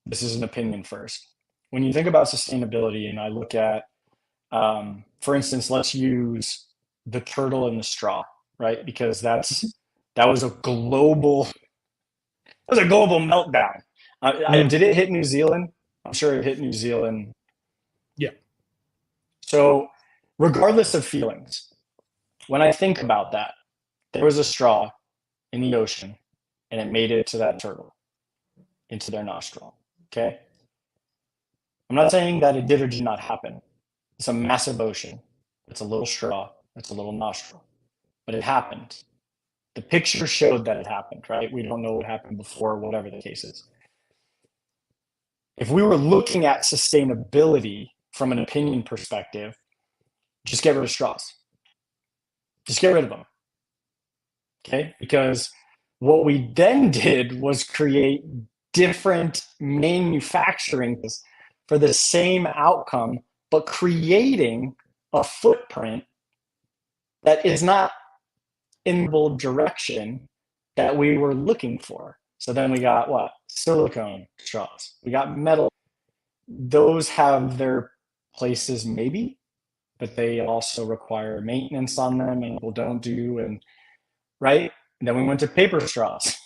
B: this is an opinion first. When you think about sustainability, and I look at, for instance, let's use the turtle and the straw, right? Because that was a global meltdown. Did it hit New Zealand? I'm sure it hit New Zealand.
A: Yeah.
B: So regardless of feelings, when I think about that, there was a straw in the ocean and it made it to that turtle, into their nostril. Okay. I'm not saying that it did or did not happen. It's a massive ocean. It's a little straw. It's a little nostril. But it happened. The picture showed that it happened, right? We don't know what happened before, whatever the case is. If we were looking at sustainability from an opinion perspective, just get rid of straws. Just get rid of them. Okay? Because what we then did was create different manufacturing for the same outcome, but creating a footprint that is not in the direction that we were looking for. So then we got what? Silicone straws. We got metal. Those have their places maybe, but they also require maintenance on them and people don't do, and right? And then we went to paper straws.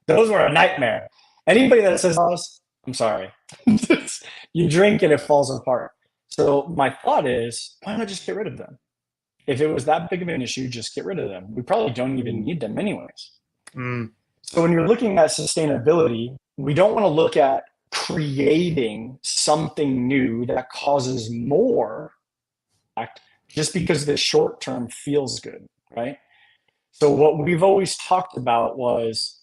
B: Those were a nightmare. Anybody that says straws, I'm sorry. You drink and it falls apart. So my thought is, why not just get rid of them? If it was that big of an issue, just get rid of them. We probably don't even need them anyways. So when you're looking at sustainability, we don't want to look at creating something new that causes more just because the short term feels good, right? So what we've always talked about was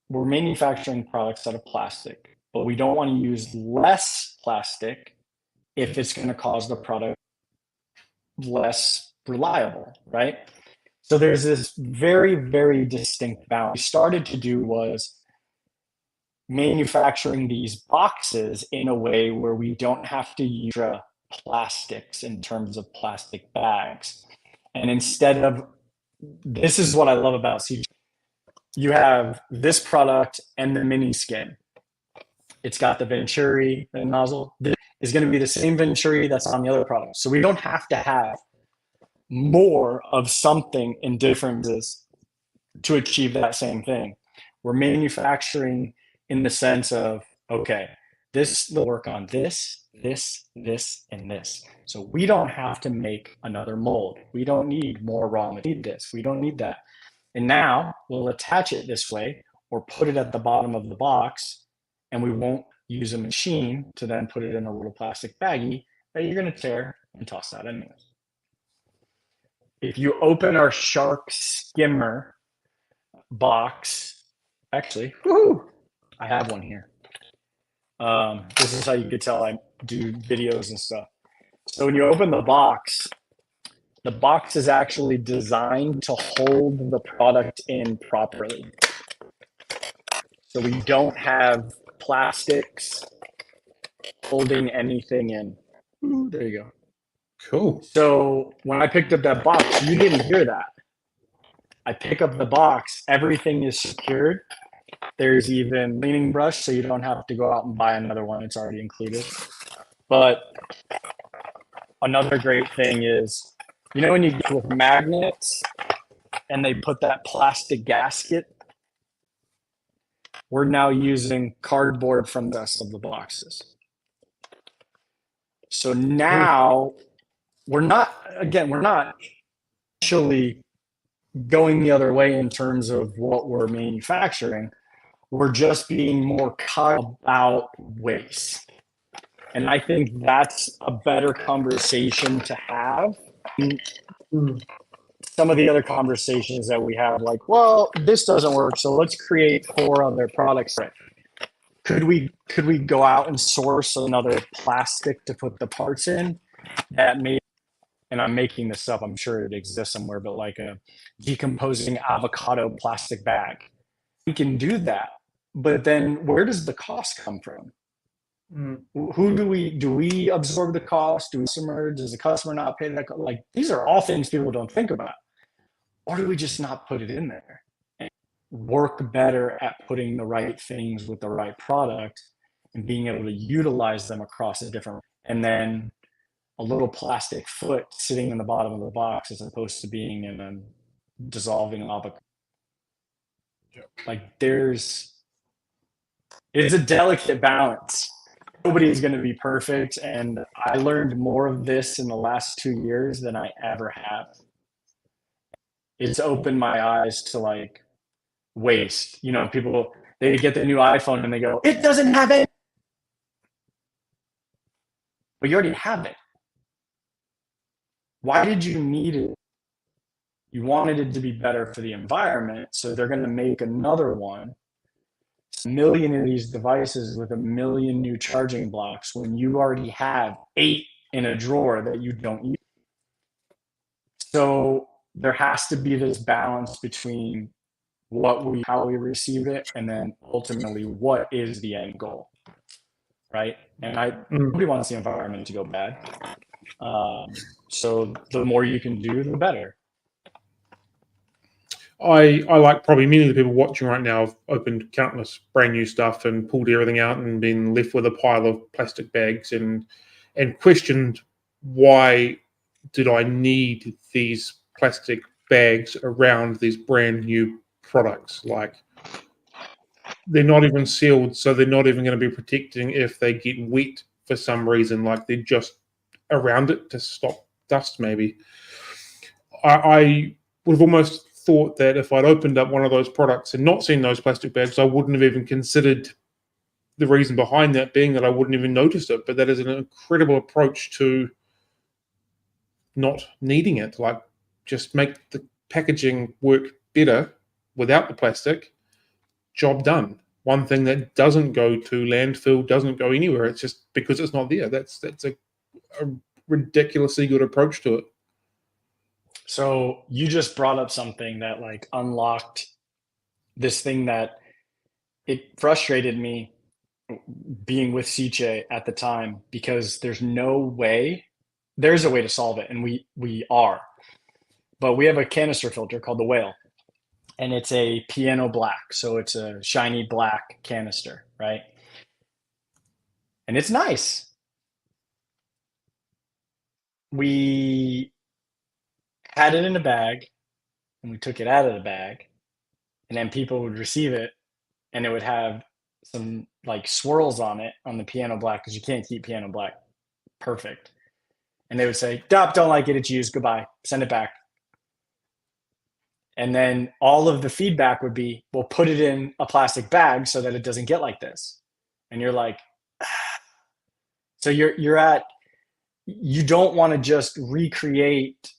B: we're manufacturing products out of plastic, but we don't want to use less plastic if it's going to cause the product less reliable, right? So there's this very, very distinct balance. What we started to do was manufacturing these boxes in a way where we don't have to use plastics in terms of plastic bags. And instead of, this is what I love about CG. You have this product and the mini skin. It's got the venturi, the nozzle. This is going to be the same venturi that's on the other product. So we don't have to have more of something in differences to achieve that same thing. We're manufacturing in the sense of, okay, this will work on this, this, this, and this. So we don't have to make another mold. We don't need more raw material. This, we don't need that. And now we'll attach it this way or put it at the bottom of the box, and we won't use a machine to then put it in a little plastic baggie that you're going to tear and toss out anyways. If you open our shark skimmer box, actually, I have one here. This is how you could tell I do videos and stuff. So when you open the box is actually designed to hold the product in properly. So we don't have plastics holding anything in. Ooh, there you go.
A: Cool.
B: So when I picked up that box, you didn't hear that. I pick up the box, everything is secured. There's even cleaning brush, so you don't have to go out and buy another one. It's already included. But another great thing is, you know, when you get with magnets and they put that plastic gasket, we're now using cardboard from the rest of the boxes. So now we're not actually going the other way in terms of what we're manufacturing. We're just being more cognizant about waste. And I think that's a better conversation to have. Some of the other conversations that we have, like, well, this doesn't work, so let's create 4 other products. Could we go out and source another plastic to put the parts in that may, and I'm making this up, I'm sure it exists somewhere, but like a decomposing avocado plastic bag. We can do that, but then where does the cost come from? Who do we absorb the cost? Does the customer not pay that? Like, these are all things people don't think about. Or do we just not put it in there and work better at putting the right things with the right product and being able to utilize them across a different, and then a little plastic foot sitting in the bottom of the box as opposed to being in a dissolving avocado. Like, it's a delicate balance. Nobody's going to be perfect. And I learned more of this in the last 2 years than I ever have. It's opened my eyes to like waste. You know, people, they get the new iPhone and they go, it doesn't have it. But you already have it. Why did you need it? You wanted it to be better for the environment. So they're going to make another one. A million of these devices with 1 million new charging blocks when you already have 8 in a drawer that you don't use. So there has to be this balance between how we receive it, and then ultimately what is the end goal, right? And nobody wants the environment to go bad. So the more you can do, the better.
A: I like probably many of the people watching right now have opened countless brand new stuff and pulled everything out and been left with a pile of plastic bags and questioned, why did I need these plastic bags around these brand new products? Like, they're not even sealed, so they're not even going to be protecting if they get wet for some reason. Like, they're just around it to stop dust, maybe. I would have almost thought that if I'd opened up one of those products and not seen those plastic bags, I wouldn't have even considered the reason behind that being that I wouldn't even notice it. But that is an incredible approach to not needing it. Like, just make the packaging work better without the plastic. Job done. One thing that doesn't go to landfill, doesn't go anywhere. It's just because it's not there. That's a ridiculously good approach to it.
B: So you just brought up something that like unlocked this thing that it frustrated me being with SICCE at the time, because there's a way to solve it, and we are. But we have a canister filter called the Whale, and it's a piano black, so it's a shiny black canister, right? And it's nice. We had it in a bag, and we took it out of the bag, and then people would receive it, and it would have some like swirls on it on the piano black, because you can't keep piano black perfect. And they would say, don't like it, it's used, goodbye, send it back. And then all of the feedback would be, well, put it in a plastic bag so that it doesn't get like this. And you're like, so you don't want to just recreate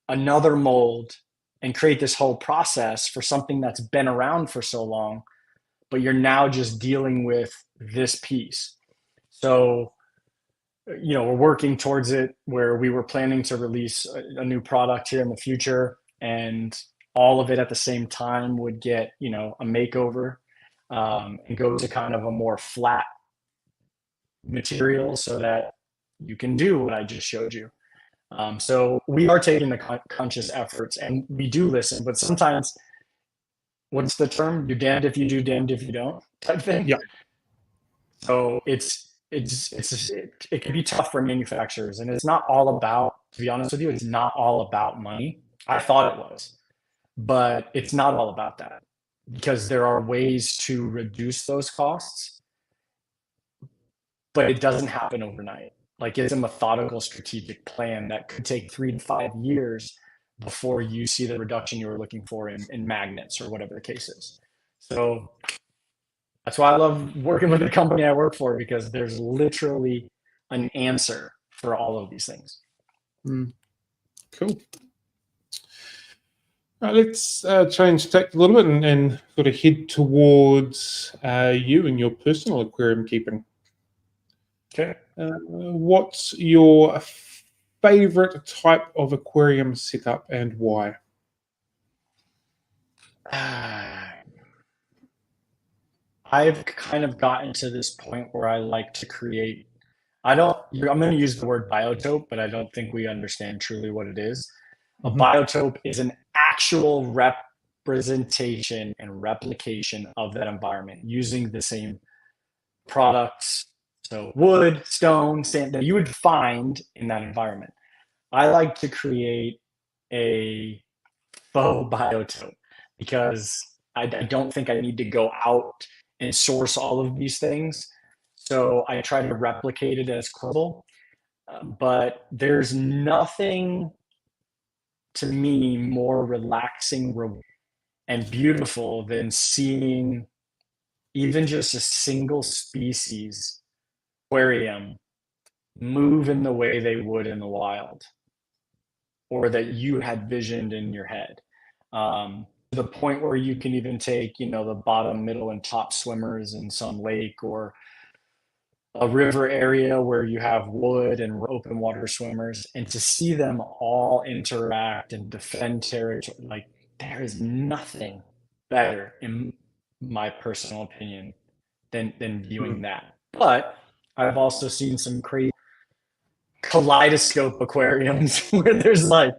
B: another mold and create this whole process for something that's been around for so long, but you're now just dealing with this piece. So, you know, we're working towards it, where we were planning to release a new product here in the future, and all of it at the same time would get, you know, a makeover. and go to kind of a more flat material so that you can do what I just showed you. So we are taking the conscious efforts, and we do listen, but sometimes, what's the term? You're damned if you do, damned if you don't type thing.
A: Yeah.
B: So it can be tough for manufacturers, and it's not all about, to be honest with you, it's not all about money. I thought it was, but it's not all about that, because there are ways to reduce those costs, but it doesn't happen overnight. Like, it's a methodical strategic plan that could take 3 to 5 years before you see the reduction you were looking for in magnets or whatever the case is. So that's why I love working with the company I work for, because there's literally an answer for all of these things.
A: Cool. Let's change tack a little bit and sort of head towards you and your personal aquarium keeping.
B: Okay.
A: What's your favorite type of aquarium setup and why?
B: I've kind of gotten to this point where I like to create. I'm going to use the word biotope, but I don't think we understand truly what it is. A biotope is an actual representation and replication of that environment using the same products, so wood, stone, sand, that you would find in that environment. I like to create a faux biotope because I don't think I need to go out and source all of these things. So I try to replicate it as possible. But there's nothing, to me, more relaxing and beautiful than seeing even just a single species aquarium move in the way they would in the wild, or that you had visioned in your head. To the point where you can even take, the bottom, middle, and top swimmers in some lake or a river area where you have wood and open water swimmers, and to see them all interact and defend territory, like, there is nothing better, in my personal opinion, than viewing that. But I've also seen some crazy kaleidoscope aquariums where there's like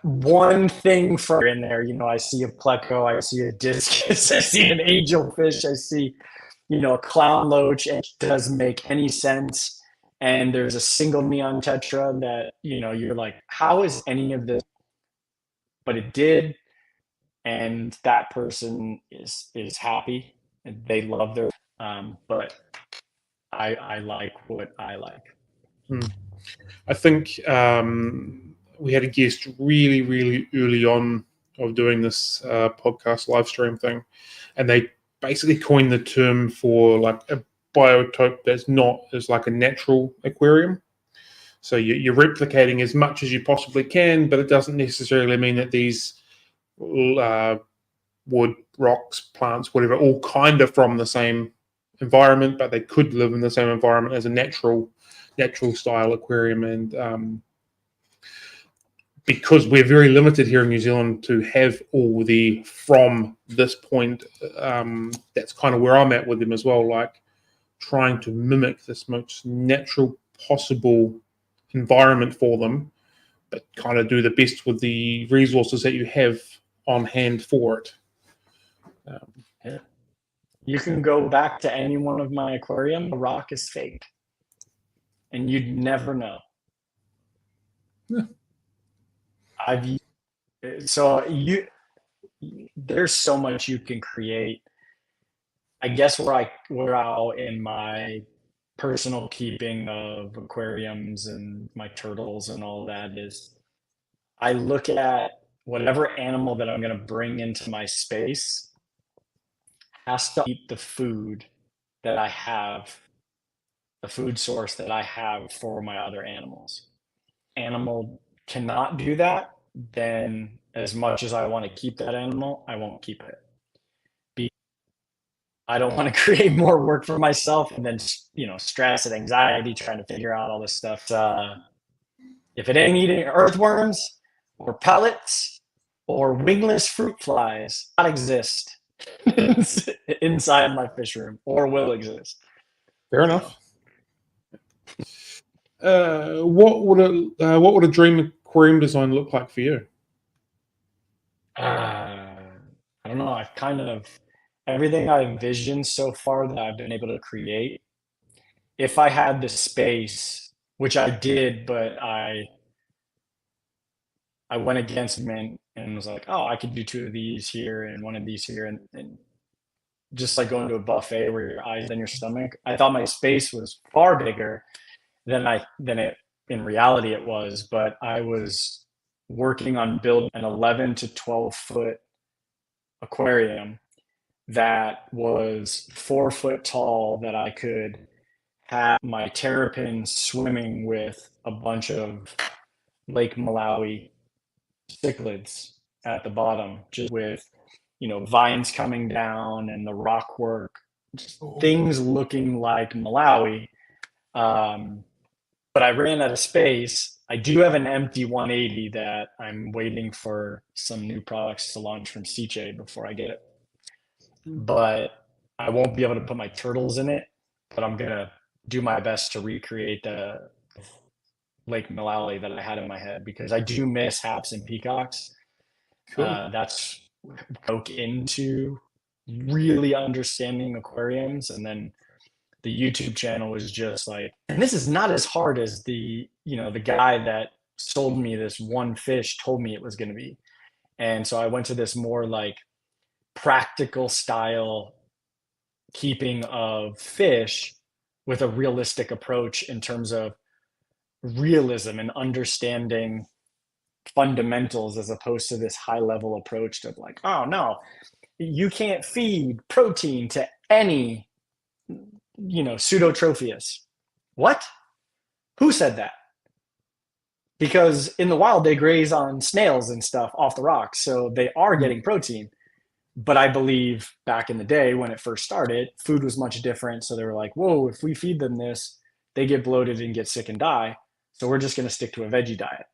B: one thing for in there. I see a pleco, I see a discus, I see an angelfish, I see, a clown loach, and it doesn't make any sense. And there's a single neon tetra that, you're like, how is any of this? But it did. And that person is happy and they love their, but I like what I like.
A: I think we had a guest really, really early on of doing this podcast live stream thing, and they basically coined the term for like a biotope that's not as like a natural aquarium. So you're replicating as much as you possibly can, but it doesn't necessarily mean that these wood, rocks, plants, whatever, all kind of from the same environment, but they could live in the same environment as a natural style aquarium. And because we're very limited here in New Zealand to have all the from this point, that's kind of where I'm at with them as well, like trying to mimic this most natural possible environment for them, but kind of do the best with the resources that you have on hand for it.
B: You can go back to any one of my aquarium, the rock is fake, and you'd never know.
A: Yeah.
B: There's so much you can create. I guess where I'll, in my personal keeping of aquariums and my turtles and all that, is I look at whatever animal that I'm going to bring into my space has to eat the food that I have, the food source that I have for my other animals. Animal cannot do that, then as much as I want to keep that animal, I won't keep it. I don't want to create more work for myself and then, stress and anxiety trying to figure out all this stuff. If it ain't eating earthworms or pellets or wingless fruit flies, not exist. inside my fish room, or will exist.
A: Fair enough. What would a dream aquarium design look like for you?
B: I don't know. I've kind of everything I've envisioned so far that I've been able to create. If I had the space, which I did, but I went against Mint and was like, oh, I could do two of these here and one of these here, and just like going to a buffet where your eyes in your stomach. I thought my space was far bigger than it in reality it was, but I was working on building an 11 to 12 foot aquarium that was 4 foot tall, that I could have my terrapins swimming with a bunch of Lake Malawi cichlids at the bottom, just with, vines coming down and the rock work, just things looking like Malawi. Um, but I ran out of space. I do have an empty 180 that I'm waiting for some new products to launch from SICCE before I get it. But I won't be able to put my turtles in it, but I'm going to do my best to recreate the Lake Malawi that I had in my head, because I do miss haps and peacocks.
A: Cool.
B: That's broke into really understanding aquariums, and then the YouTube channel was just like, and this is not as hard as the guy that sold me this one fish told me it was going to be. And so I went to this more like practical style keeping of fish with a realistic approach in terms of realism and understanding fundamentals, as opposed to this high level approach of like, oh no, you can't feed protein to any pseudotrophius. What? Who said that? Because in the wild they graze on snails and stuff off the rocks, so they are getting protein. But I believe back in the day when it first started, food was much different. So they were like, whoa, if we feed them this, they get bloated and get sick and die. So we're just going to stick to a veggie diet.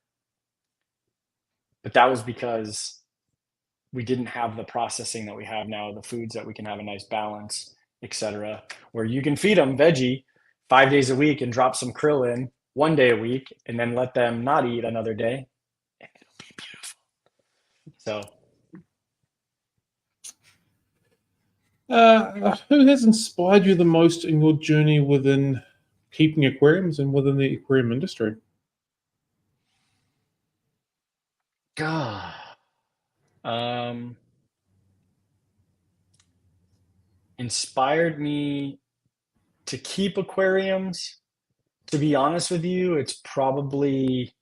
B: But that was because we didn't have the processing that we have now, the foods that we can have a nice balance, etc., where you can feed them veggie 5 days a week and drop some krill in one day a week, and then let them not eat another day, and it'll be beautiful. So
A: who has inspired you the most in your journey within keeping aquariums and within the aquarium industry?
B: God. Inspired me to keep aquariums. To be honest with you, it's probably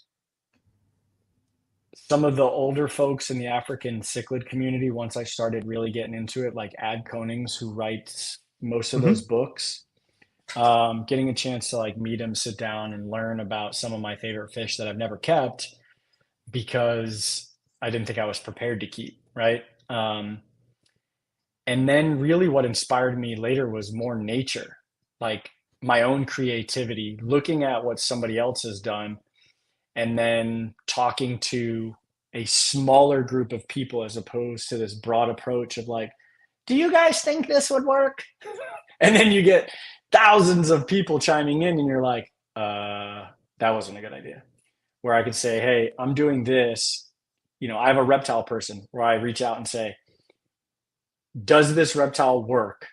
B: some of the older folks in the African cichlid community. Once I started really getting into it, like Ad Konings, who writes most of those books, getting a chance to like meet him, sit down and learn about some of my favorite fish that I've never kept because I didn't think I was prepared to keep, right? And then really what inspired me later was more nature, like my own creativity, looking at what somebody else has done, and then talking to a smaller group of people as opposed to this broad approach of like, do you guys think this would work? And then you get thousands of people chiming in and you're like, that wasn't a good idea. Where I could say, hey, I'm doing this. I have a reptile person where I reach out and say, does this reptile work?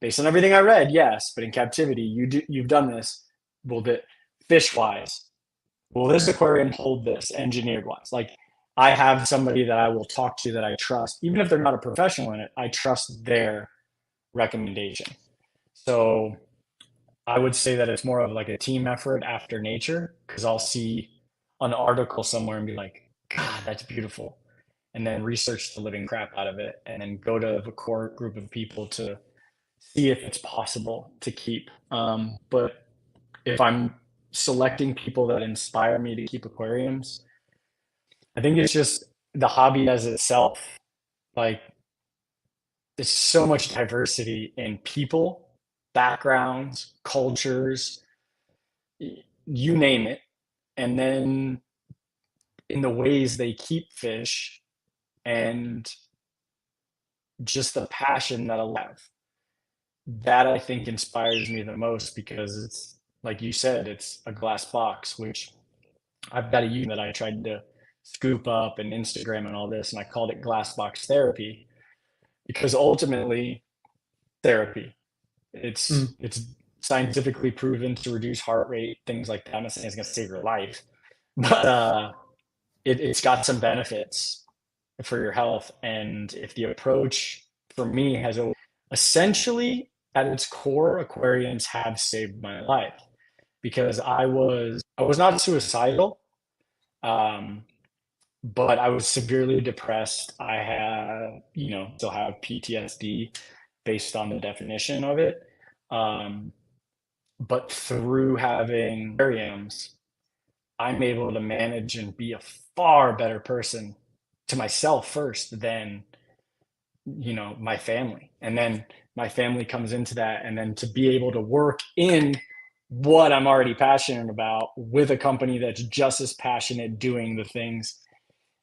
B: Based on everything I read, yes, but in captivity, you've done this. Will the fish wise, will this aquarium hold this engineered wise? Like, I have somebody that I will talk to that I trust, even if they're not a professional in it. I trust their recommendation. So I would say that it's more of like a team effort after nature, because I'll see an article somewhere and be like, God, that's beautiful. And then research the living crap out of it, and then go to the core group of people to see if it's possible to keep. But if I'm selecting people that inspire me to keep aquariums, I think it's just the hobby as itself. Like, there's so much diversity in people, backgrounds, cultures, you name it. And then in the ways they keep fish, and just the passion that I have. That I think inspires me the most, because it's like you said, it's a glass box, which I've got a unit that I tried to scoop up and Instagram and all this, and I called it glass box therapy, because ultimately therapy, it's scientifically proven to reduce heart rate, things like that. I'm not saying it's going to save your life, but it's got some benefits for your health. And if the approach for me has essentially at its core, aquariums have saved my life, because I was not suicidal, um, but I was severely depressed. I have, still have PTSD based on the definition of it. Um, but through having aquariums, I'm able to manage and be a far better person to myself first than, my family. And then my family comes into that. And then to be able to work in what I'm already passionate about with a company that's just as passionate doing the things,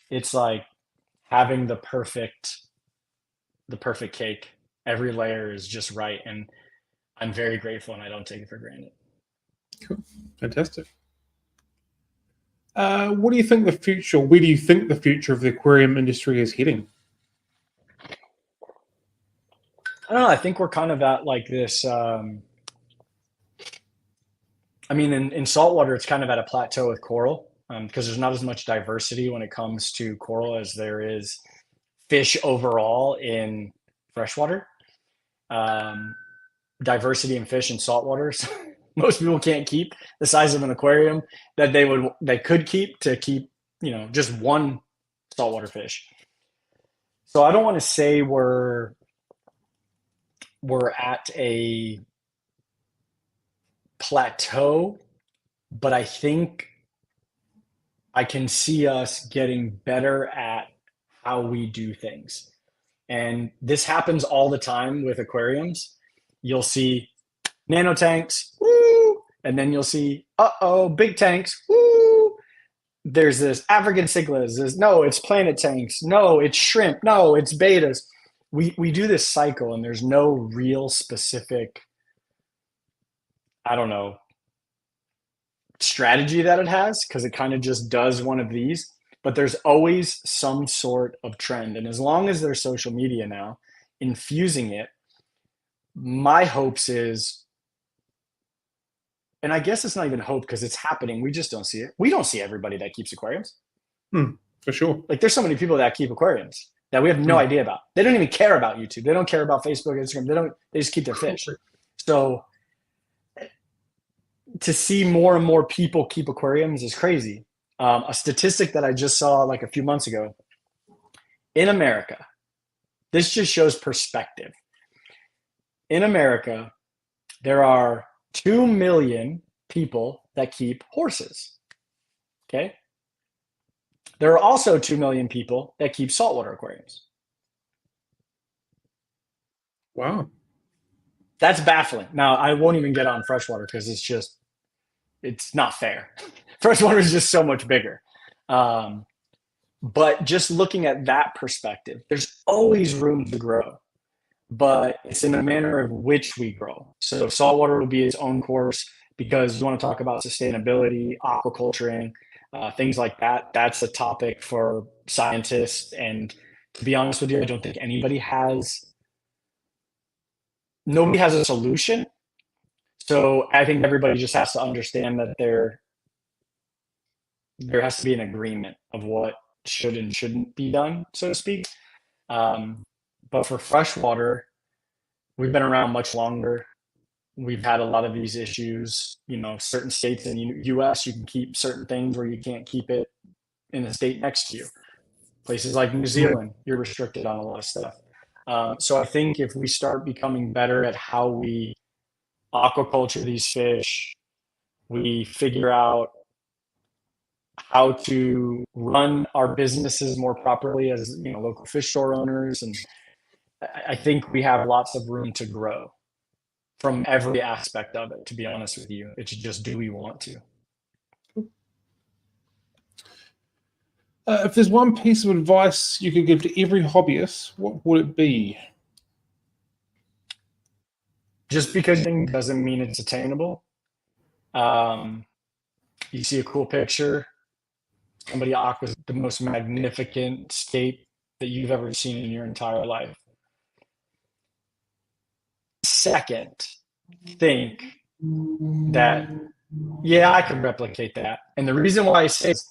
B: it's like having the perfect cake. Every layer is just right. And I'm very grateful, and I don't take it for granted.
A: Cool. Fantastic. What do you think the future, where do you think the future of the aquarium industry is heading?
B: I don't know. I think we're kind of at like this. In saltwater, it's kind of at a plateau with coral, because there's not as much diversity when it comes to coral as there is fish overall in freshwater. Diversity in fish in saltwater. So most people can't keep the size of an aquarium that they could keep to keep, just one saltwater fish. So I don't want to say we're at a plateau, but I think I can see us getting better at how we do things. And this happens all the time with aquariums. You'll see nano tanks, woo, and then you'll see, big tanks, woo. There's this African cichlids. No, it's planet tanks. No, it's shrimp. No, it's betas. We do this cycle, and there's no real specific, I don't know, strategy that it has, because it kind of just does one of these. But there's always some sort of trend. And as long as there's social media now infusing it, my hopes is, and I guess it's not even hope because it's happening, we just don't see it. We don't see everybody that keeps aquariums.
A: For sure.
B: Like, there's so many people that keep aquariums that we have no idea about. They don't even care about YouTube. They don't care about Facebook, Instagram. They just keep their fish. So to see more and more people keep aquariums is crazy. A statistic that I just saw like a few months ago in America, this just shows perspective. In America, there are 2 million people that keep horses. Okay. There are also 2 million people that keep saltwater aquariums.
A: Wow.
B: That's baffling. Now, I won't even get on freshwater because it's not fair. Freshwater is just so much bigger. But just looking at that perspective, there's always room to grow, but it's in the manner of which we grow. So saltwater will be its own course, because you want to talk about sustainability, aquaculturing, things like that. That's a topic for scientists. And to be honest with you, I don't think nobody has a solution. So I think everybody just has to understand that there has to be an agreement of what should and shouldn't be done, so to speak. But for freshwater, we've been around much longer. We've had a lot of these issues. Certain states in the US, you can keep certain things where you can't keep it in the state next to you. Places like New Zealand, you're restricted on a lot of stuff. So I think if we start becoming better at how we aquaculture these fish, we figure out how to run our businesses more properly as local fish store owners, and I think we have lots of room to grow from every aspect of it, to be honest with you. It's just, do we want to?
A: If there's one piece of advice you could give to every hobbyist, what would it be?
B: Just because thing doesn't mean it's attainable. You see a cool picture, somebody aquas the most magnificent scape that you've ever seen in your entire life. Second, think that, yeah, I can replicate that. And the reason why I say is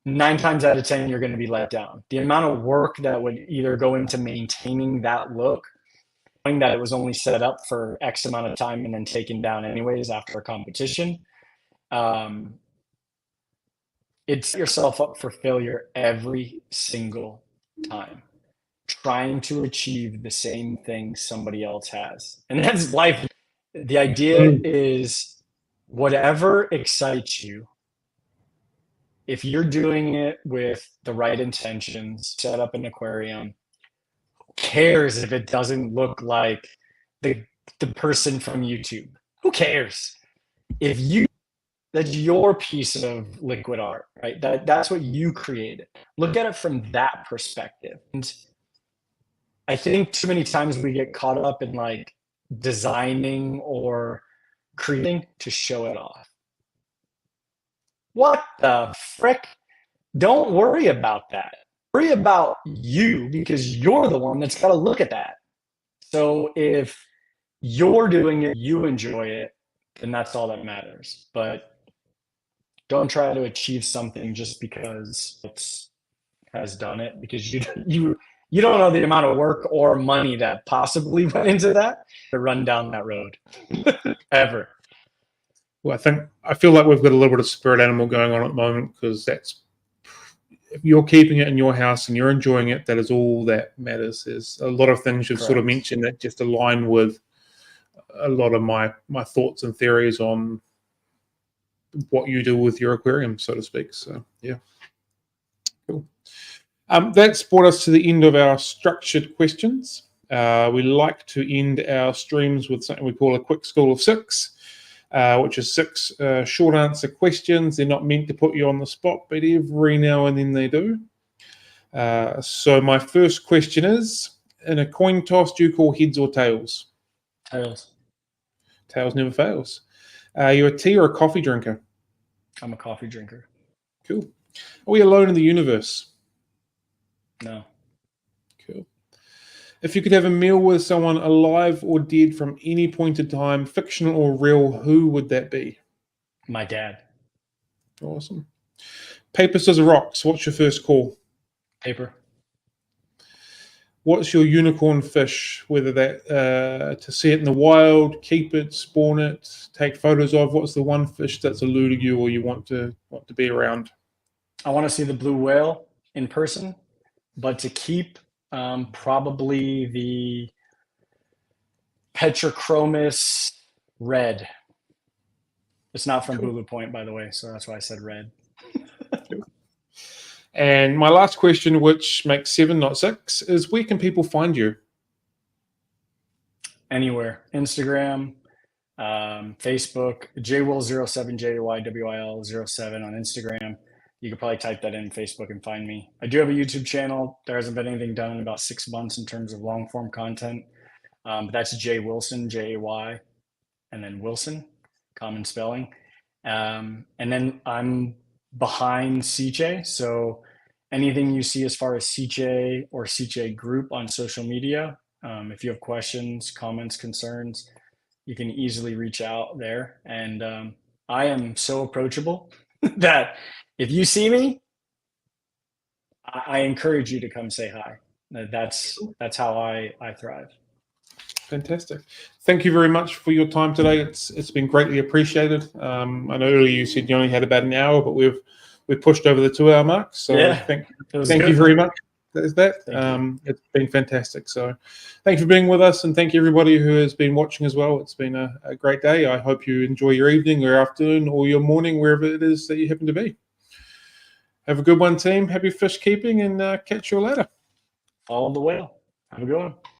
B: 9 times out of 10, you're going to be let down. The amount of work that would either go into maintaining that look, knowing that it was only set up for X amount of time and then taken down anyways after a competition, it's yourself up for failure every single time, trying to achieve the same thing somebody else has. And that's life. The idea is whatever excites you, if you're doing it with the right intentions, set up an aquarium, who cares if it doesn't look like the person from YouTube? Who cares? If you, that's your piece of liquid art, right? That's what you created. Look at it from that perspective. And I think too many times we get caught up in like designing or creating to show it off. What the frick? Don't worry about that. Worry about you, because you're the one that's got to look at that. So if you're doing it, you enjoy it, then that's all that matters. But don't try to achieve something just because it has done it, because you don't know the amount of work or money that possibly went into that to run down that road ever.
A: Well, I feel like we've got a little bit of spirit animal going on at the moment, because that's, if you're keeping it in your house and you're enjoying it, that is all that matters. There's a lot of things you've sort of mentioned that just align with a lot of my thoughts and theories on what you do with your aquarium, so to speak. So yeah, cool. That's brought us to the end of our structured questions. We like to end our streams with something we call a quick school of six, which is 6 short answer questions. They're not meant to put you on the spot, but every now and then they do. So my first question is, in a coin toss, do you call heads or tails?
B: Tails.
A: Tails never fails. Are you a tea or a coffee drinker?
B: I'm a coffee drinker.
A: Cool. Are we alone in the universe?
B: No.
A: Cool. If you could have a meal with someone alive or dead from any point in time, fictional or real, who would that be?
B: My dad.
A: Awesome. Paper, scissors, rocks. What's your first call?
B: Paper.
A: What's your unicorn fish? Whether that to see it in the wild, keep it, spawn it, take photos of. What's the one fish that's eluded you or you want to be around?
B: I want to see the blue whale in person, but to keep, probably the Petrochromis red. It's not from Bulu Point, by the way, so that's why I said red.
A: And my last question, which makes 7, not 6, is where can people find you?
B: Anywhere. Instagram, Facebook, JWill07, JYWIL07 on Instagram. You could probably type that in Facebook and find me. I do have a YouTube channel. There hasn't been anything done in about 6 months in terms of long form content. But that's Jay Wilson, Jay, and then Wilson, common spelling. And then I'm behind SICCE. So anything you see as far as SICCE or SICCE group on social media, if you have questions, comments, concerns, you can easily reach out there. And I am so approachable that if you see me, I encourage you to come say hi. That's how I thrive.
A: Fantastic. Thank you very much for your time today. It's been greatly appreciated. I know earlier you said you only had about an hour, but we've pushed over the 2-hour mark. So
B: yeah,
A: thank you very much. There's that. It's been fantastic. So thank you for being with us, and thank you everybody who has been watching as well. It's been a great day. I hope you enjoy your evening or afternoon or your morning, wherever it is that you happen to be. Have a good one, team. Happy fish keeping, and catch you later.
B: Follow the whale. Have a good one.